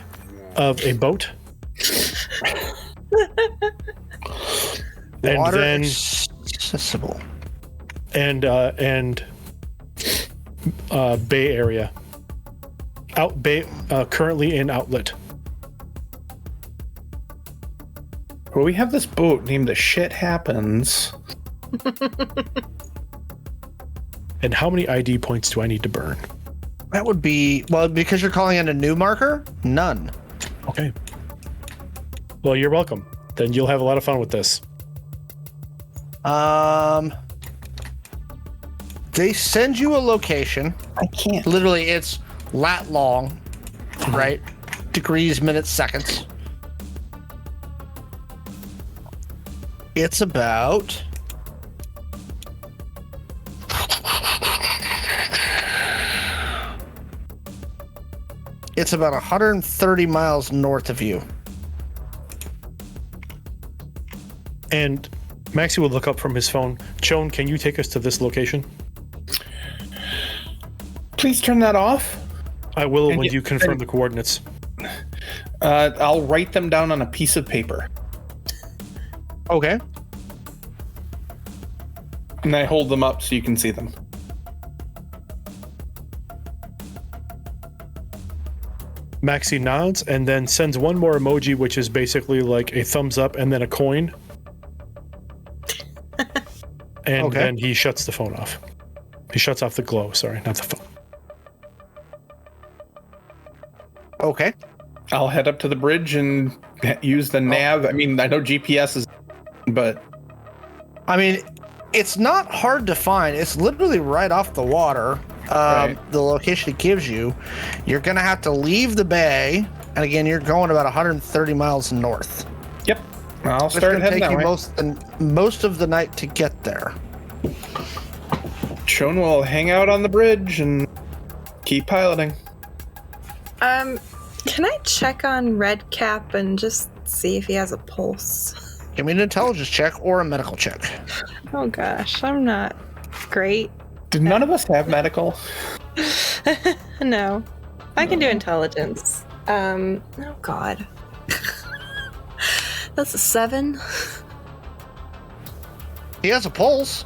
of a boat. And Water then accessible. and Bay Area. Out Bay, currently in outlet. Well, we have this boat named The Shit Happens. And how many ID points do I need to burn? That would be, well, because you're calling it a new marker? None. Okay. Well, you're welcome. Then you'll have a lot of fun with this. They send you a location. I can't. Literally, it's lat long, right? Degrees, minutes, seconds. It's about... It's about 130 miles north of you. And Maxi will look up from his phone. Shawn, can you take us to this location? Please turn that off. I will when you confirm the coordinates. I'll write them down on a piece of paper. Okay. And I hold them up so you can see them. Maxi nods and then sends one more emoji, which is basically like a thumbs up and then a coin. And then he shuts the phone off. He shuts off the glow, sorry, not the phone. Okay. I'll head up to the bridge and use the nav. I mean, I know GPS is, but... I mean, it's not hard to find. It's literally right off the water. Right. The location it gives you. You're going to have to leave the bay. And again, you're going about 130 miles north. Yep. I'll It's start going to heading take that you way. most of the night to get there. Shawn will hang out on the bridge and keep piloting. Can I check on Redcap and just see if he has a pulse? Give me an intelligence check or a medical check. Oh gosh, I'm not great. Did none of us have medical? No. I can do intelligence. Oh god. That's a 7. He has a pulse.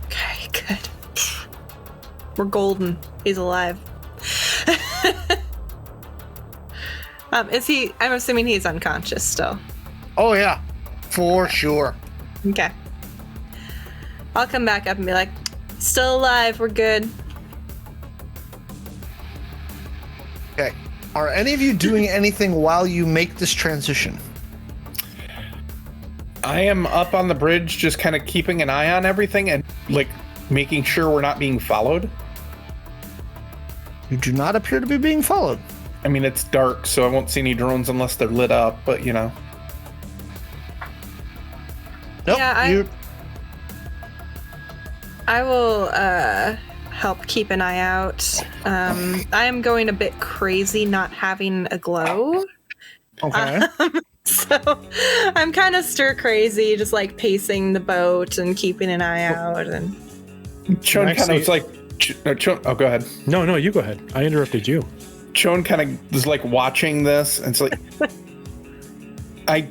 Okay, good. We're golden. He's alive. Is he? I'm assuming he's unconscious still. Oh, yeah. For sure. Okay. I'll come back up and be like, still alive, we're good. Okay. Are any of you doing anything while you make this transition? I am up on the bridge just kind of keeping an eye on everything and like making sure we're not being followed. You do not appear to be being followed. I mean, it's dark, so I won't see any drones unless they're lit up, but you know. Nope. Yeah, I will help keep an eye out. I am going a bit crazy not having a glow. Okay. So I'm kind of stir crazy, just like pacing the boat and keeping an eye out. And Shawn kind of was like, oh, go ahead. No, you go ahead. I interrupted you. Shawn kind of was like watching this, and it's like, I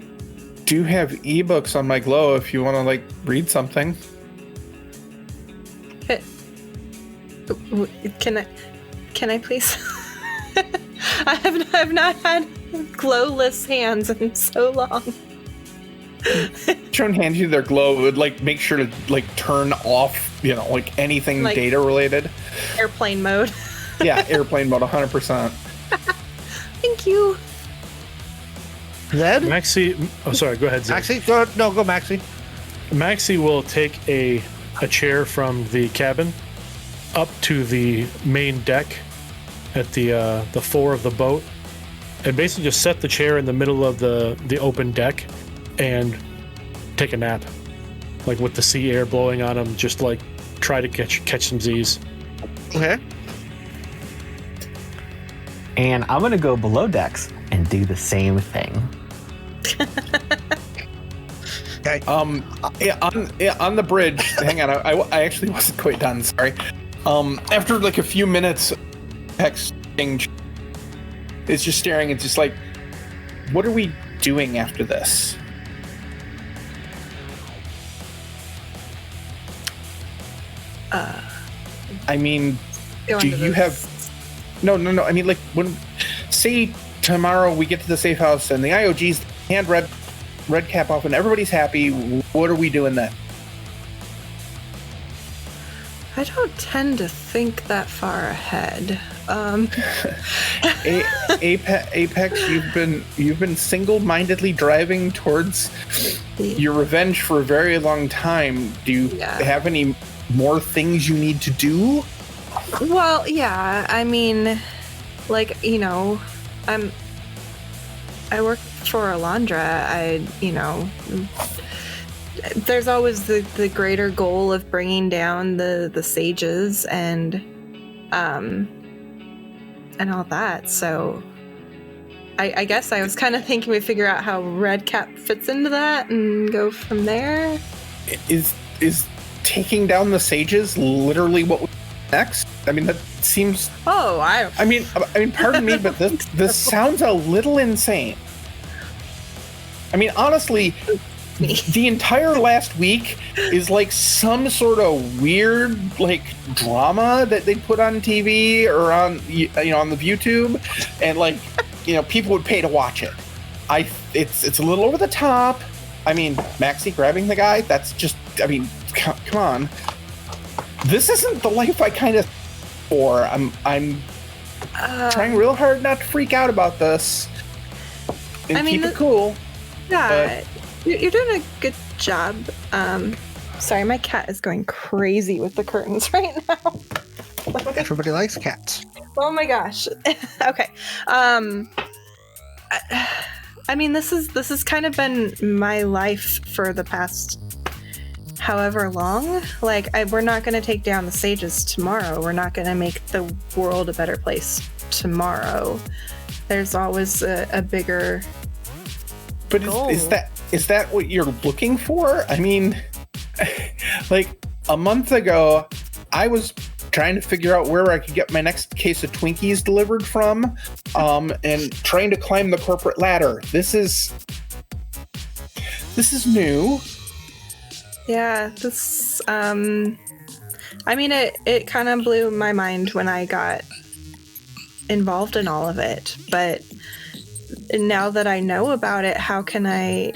do have ebooks on my glow if you want to like read something. Can I please? I've not had glowless hands in so long. Shawn hands you their glow. It would like make sure to like turn off, you know, like anything Like data related. Airplane mode. Yeah, airplane mode, 100%. Thank you. Zed? Maxi, oh sorry, go ahead, Zach. Maxi? Go Maxi. Maxi will take a chair from the cabin up to the main deck at the fore of the boat, and basically just set the chair in the middle of the open deck and take a nap, like with the sea air blowing on him, just like try to catch some Z's. Okay. And I'm gonna go below decks and do the same thing. Okay. On the bridge. Hang on, I actually wasn't quite done. Sorry. After like a few minutes, texting is just staring. It's just like, what are we doing after this? I mean, do you have? No. I mean, like, when say tomorrow we get to the safe house and the IOGs hand red cap off and everybody's happy. What are we doing then? I don't tend to think that far ahead. Apex, you've been single-mindedly driving towards your revenge for a very long time. Do you have any more things you need to do? Well, yeah. I mean, like, you know, I work for a Alondra. There's always the greater goal of bringing down the sages and all that. So I guess I was kind of thinking we'd figure out how Red Cap fits into that and go from there. Is taking down the sages literally what we do next? I mean, that seems. Oh, I mean, pardon me, but this sounds a little insane. I mean, honestly, the entire last week is like some sort of weird like drama that they put on TV or on on the YouTube, and like people would pay to watch it. It's a little over the top. I mean, Maxi grabbing the guy, that's just, I mean, come on. This isn't the life I kind of for. I'm trying real hard not to freak out about this and keep it cool. Yeah, you're doing a good job. Sorry, my cat is going crazy with the curtains right now. Everybody likes cats. Oh my gosh. Okay. I mean, this has kind of been my life for the past however long. Like, we're not going to take down the sages tomorrow. We're not going to make the world a better place tomorrow. There's always a bigger goal. Is that what you're looking for? I mean, like a month ago, I was trying to figure out where I could get my next case of Twinkies delivered from, and trying to climb the corporate ladder. This is new. Yeah, this, I mean, it kind of blew my mind when I got involved in all of it, but now that I know about it, how can I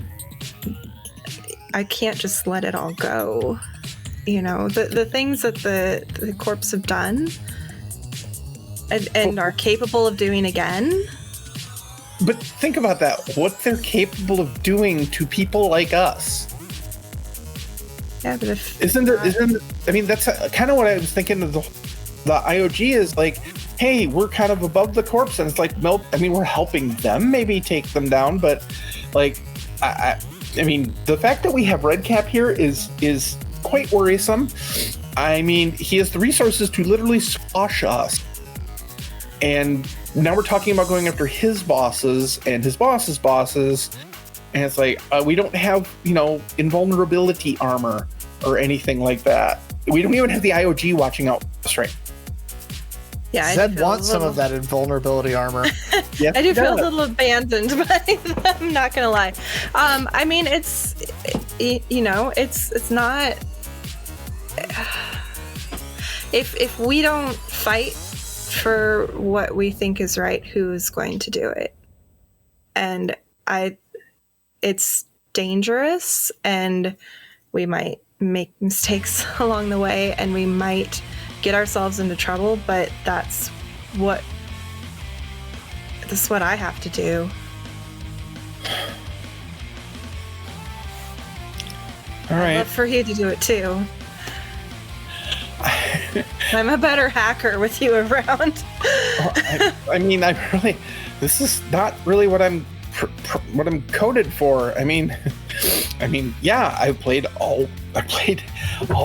can't just let it all go. The things that the corps have done and are capable of doing again. But think about that. What they're capable of doing to people like us. Yeah, but if I mean, that's kind of what I was thinking of the IOG is like, hey, we're kind of above the corpse, and it's like, no, I mean, we're helping them maybe take them down, but like, I mean, the fact that we have Red Cap here is quite worrisome. I mean, he has the resources to literally squash us, and now we're talking about going after his bosses and his boss's bosses, and it's like, we don't have invulnerability armor or anything like that. We don't even have the IOG watching out for us, right? Yeah, Zed wants some of that invulnerability armor. Yes, I do feel a little abandoned, but I'm not gonna lie. I mean, it's not. If we don't fight for what we think is right, who's going to do it? And it's dangerous, and we might make mistakes along the way, and we might get ourselves into trouble, but that's what I have to do. All I'd right. love for you to do it too. I'm a better hacker with you around. I mean, this is not really what I'm coded for. I mean, yeah, I played all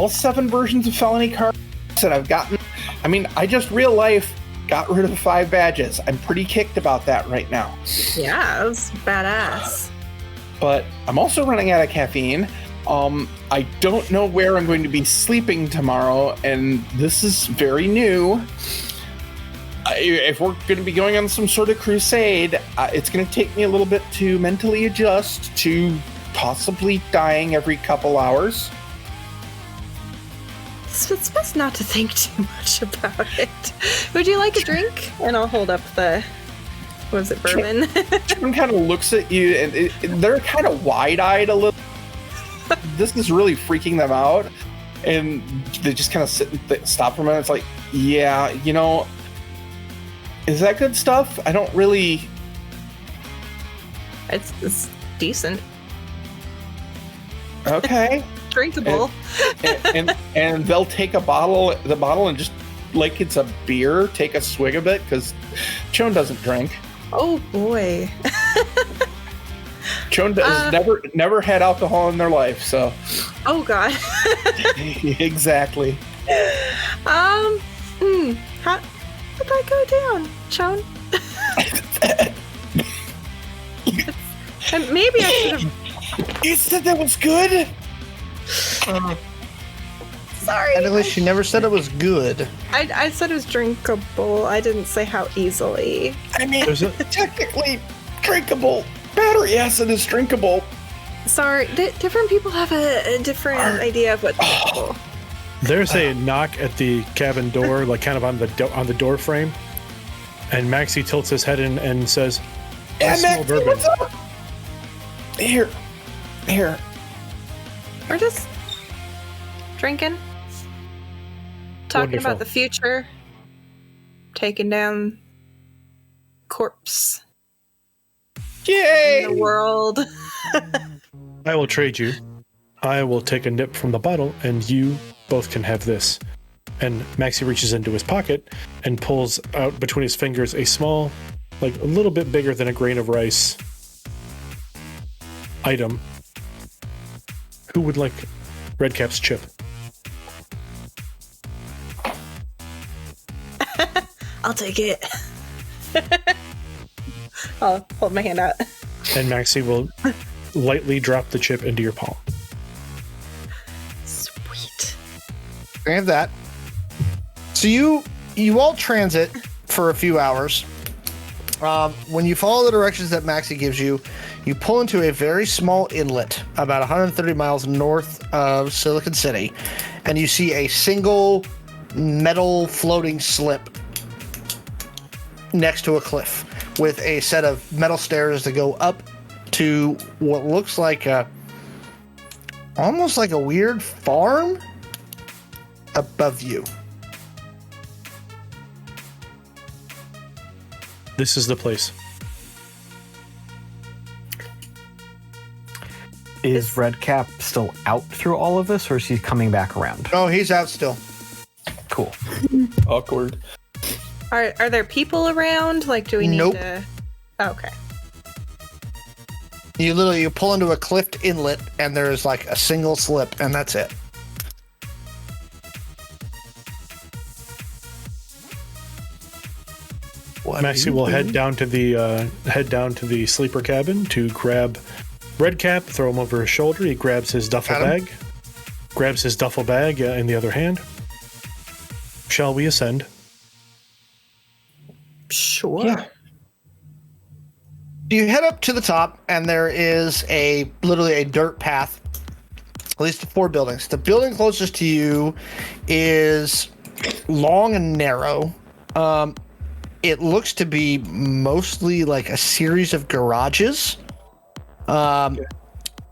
7 versions of Felony Cards that I've gotten. I mean, I just real life got rid of 5 badges. I'm pretty kicked about that right now. Yeah, it was badass. But I'm also running out of caffeine. I don't know where I'm going to be sleeping tomorrow, and this is very new. If we're going to be going on some sort of crusade, it's going to take me a little bit to mentally adjust to possibly dying every couple hours. It's best not to think too much about it. Would you like a drink? And I'll hold up the, was it bourbon? Shawn kind of looks at you, and they're kind of wide-eyed a little. This is really freaking them out, and they just kind of sit and stop for a minute. It's like, yeah, you know, is that good stuff? I don't really. It's decent. Okay. Drinkable. And they'll take the bottle and just like it's a beer, take a swig of it, because Shawn doesn't drink. Oh boy. Shawn has never had alcohol in their life, so. Oh god. Exactly. How did that go down, Shawn? And maybe I should have. You said that was good? Sorry. And at least she never said it was good. I said it was drinkable. I didn't say how easily. I mean, technically drinkable. Battery acid is drinkable. Sorry, different people have a different idea of what's drinkable. There's a knock at the cabin door, like kind of on the door frame, and Maxi tilts his head in and says, "I smell Maxi, bourbon." what's up? Here. We're just drinking, talking Wonderful. about the future, taking down corpse Yay! in the world. I will trade you. I will take a nip from the bottle, and you both can have this. And Maxi reaches into his pocket and pulls out between his fingers a small, like a little bit bigger than a grain of rice item. Who would like Redcap's chip? I'll take it. I'll hold my hand out. And Maxi will lightly drop the chip into your palm. Sweet. I have that. So you all transit for a few hours. When you follow the directions that Maxi gives you, you pull into a very small inlet about 130 miles north of Silicon City, and you see a single metal floating slip next to a cliff with a set of metal stairs that go up to what looks like almost like a weird farm above you. This is the place. Is Redcap still out through all of this, or is he coming back around? Oh, he's out still. Cool. Awkward. Are there people around? Like, do we need Nope. to? Okay. You pull into a cliffed inlet, and there's like a single slip, and that's it. Maxi will head down to the sleeper cabin to grab Redcap, throw him over his shoulder. He grabs his duffel Adam? bag in the other hand. Shall we ascend? Sure. Yeah. You head up to the top, and there is literally a dirt path. At least 4 buildings. The building closest to you is long and narrow. It looks to be mostly like a series of garages.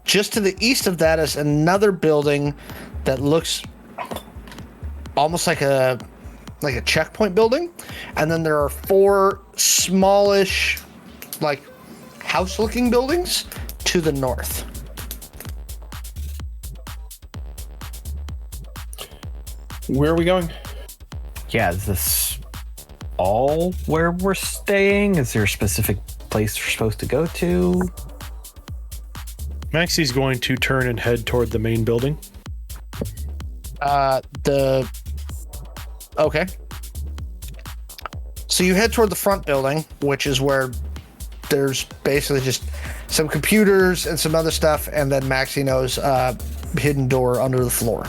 Just to the east of that is another building that looks almost like a checkpoint building, and then there are 4 smallish, like house-looking buildings to the north. Where are we going? Yeah, is this all where we're staying? Is there a specific place we're supposed to go to? Maxi's going to turn and head toward the main building. Okay. So you head toward the front building, which is where there's basically just some computers and some other stuff, and then Maxi knows hidden door under the floor.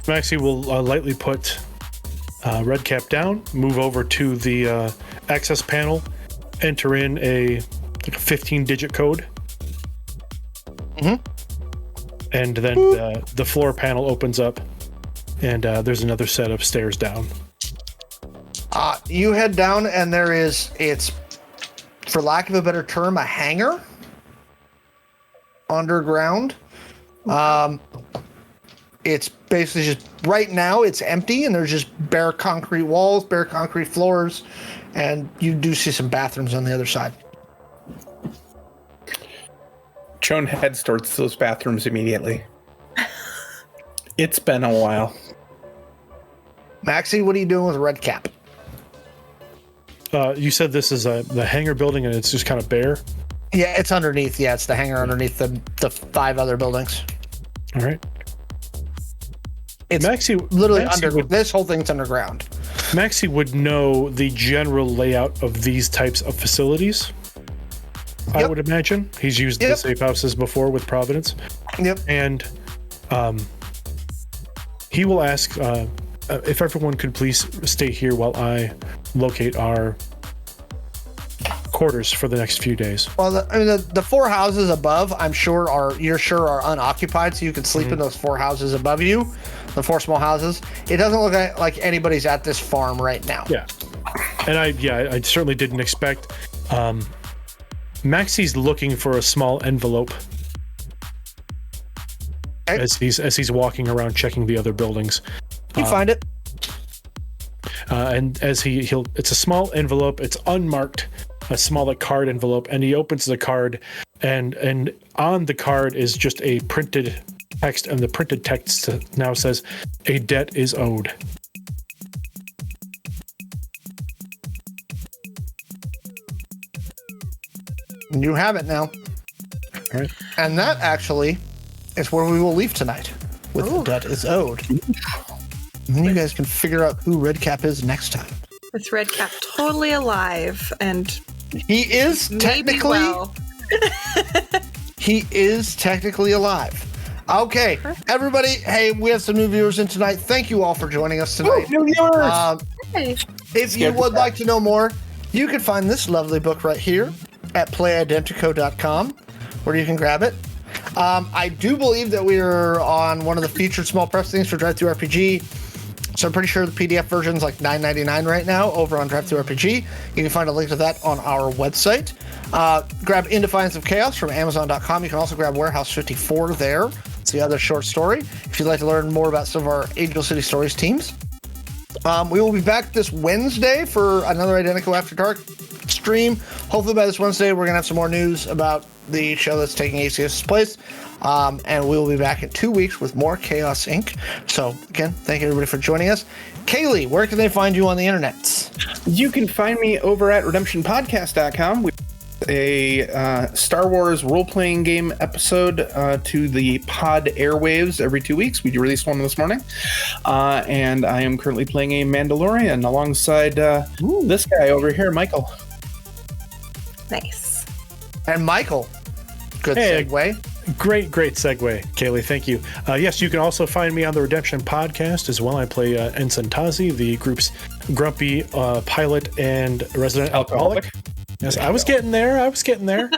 Maxi will lightly put Redcap down, move over to the access panel, enter in a 15-digit code. Mm-hmm. And then the floor panel opens up, and there's another set of stairs down. You head down, and it's, for lack of a better term, a hangar underground. It's basically just, right now, it's empty, and there's just bare concrete walls, bare concrete floors, and you do see some bathrooms on the other side. Shawn heads towards those bathrooms immediately. It's been a while. Maxi, what are you doing with Redcap? You said this is the hangar building, and it's just kind of bare. Yeah, it's underneath. Yeah, it's the hangar underneath the 5 other buildings. All right. It's Maxi literally Maxi this whole thing's underground. Maxi would know the general layout of these types of facilities. I would imagine he's used the safe houses before with Providence. Yep. And he will ask if everyone could please stay here while I locate our quarters for the next few days. Well, the 4 houses above, you're sure are unoccupied, so you can sleep in those 4 houses above you, the 4 small houses. It doesn't look like anybody's at this farm right now. Yeah, and I certainly didn't expect. Maxi's looking for a small envelope as he's walking around checking the other buildings. You find it. And as it's a small envelope. It's unmarked, a small card envelope, and he opens the card, and on the card is just a printed text, and the printed text now says, "A debt is owed." You have it now. All right. And that actually is where we will leave tonight, with the debt is owed. And then you guys can figure out who Redcap is next time. With Redcap totally alive and he is technically he is technically alive. Okay, everybody. Hey, we have some new viewers in tonight. Thank you all for joining us tonight. New viewers. If you would like to know more, you can find this lovely book right here at playidentico.com, where you can grab it. I do believe that we are on one of the featured small press things for Drive-Thru RPG. So I'm pretty sure the PDF version is like $9.99 right now over on Drive-Thru RPG. You can find a link to that on our website. Grab In Defiance of Chaos from Amazon.com. You can also grab Warehouse 54 there. It's the other short story. If you'd like to learn more about some of our Angel City Stories teams. We will be back this Wednesday for another Identico After Dark stream. Hopefully by this Wednesday, we're going to have some more news about the show that's taking ACS's place. And we will be back in 2 weeks with more Chaos Inc. So, again, thank you everybody for joining us. Kaylee, where can they find you on the internet? You can find me over at redemptionpodcast.com. We have a Star Wars role-playing game episode to the pod airwaves every 2 weeks. We released one this morning. And I am currently playing a Mandalorian alongside this guy over here, Michael. nice. And Michael, good segue. Great segue, Kaylee. Thank you. Yes, you can also find me on the Redemption podcast as well. I play Ensign Tazi, the group's grumpy pilot and resident alcoholic. Yes, I was getting there. Shouldn't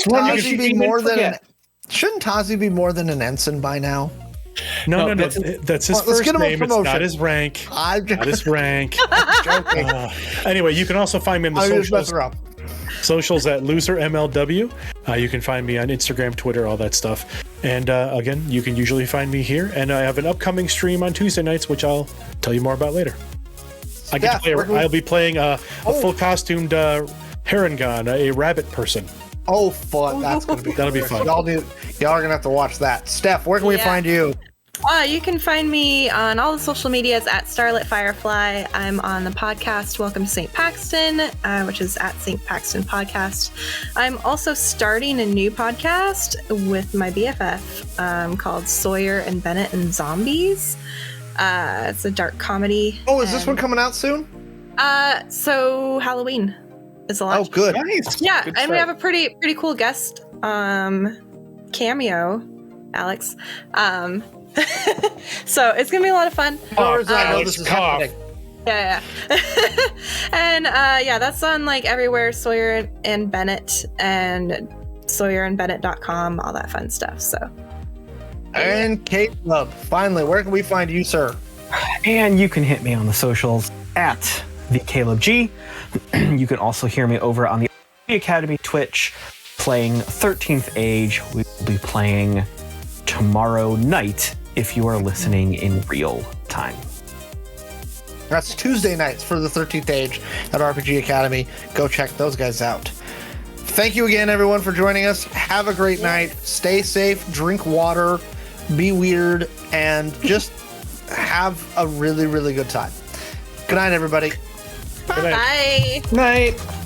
Tazi be more than an ensign by now? No. That's his first name. It's not his rank. Not his rank. Anyway, you can also find me on the socials at losermlw. You can find me on Instagram, Twitter, all that stuff. And again, you can usually find me here. And I have an upcoming stream on Tuesday nights, which I'll tell you more about later. I'll be playing a full costumed Harangon, a rabbit person. Oh, fun! That's gonna be. That'll be fun. Y'all are gonna have to watch that. Steph, where can we find you? You can find me on all the social medias at Starlit Firefly. I'm on the podcast Welcome to St. Paxton, which is at St. Paxton Podcast. I'm also starting a new podcast with my BFF called Sawyer and Bennett and Zombies. It's a dark comedy. Oh, is this one coming out soon? So Halloween is the launch. Oh, good. Nice. Yeah, Good and we start. have a pretty cool guest cameo, Alex. So it's gonna be a lot of fun. I know Alex, this is cough. happening. Yeah. And that's on like everywhere, Sawyer and Bennett and sawyerandbennett.com, all that fun stuff. So And Caleb, finally, where can we find you, sir? And you can hit me on the socials at the Caleb G. You can also hear me over on the Academy Twitch playing 13th Age. We will be playing tomorrow night if you are listening in real time. That's Tuesday nights for the 13th Age at RPG Academy. Go check those guys out. Thank you again, everyone, for joining us. Have a great night. Stay safe, drink water, be weird, and just have a really, really good time. Good night, everybody. Good night. bye. Night.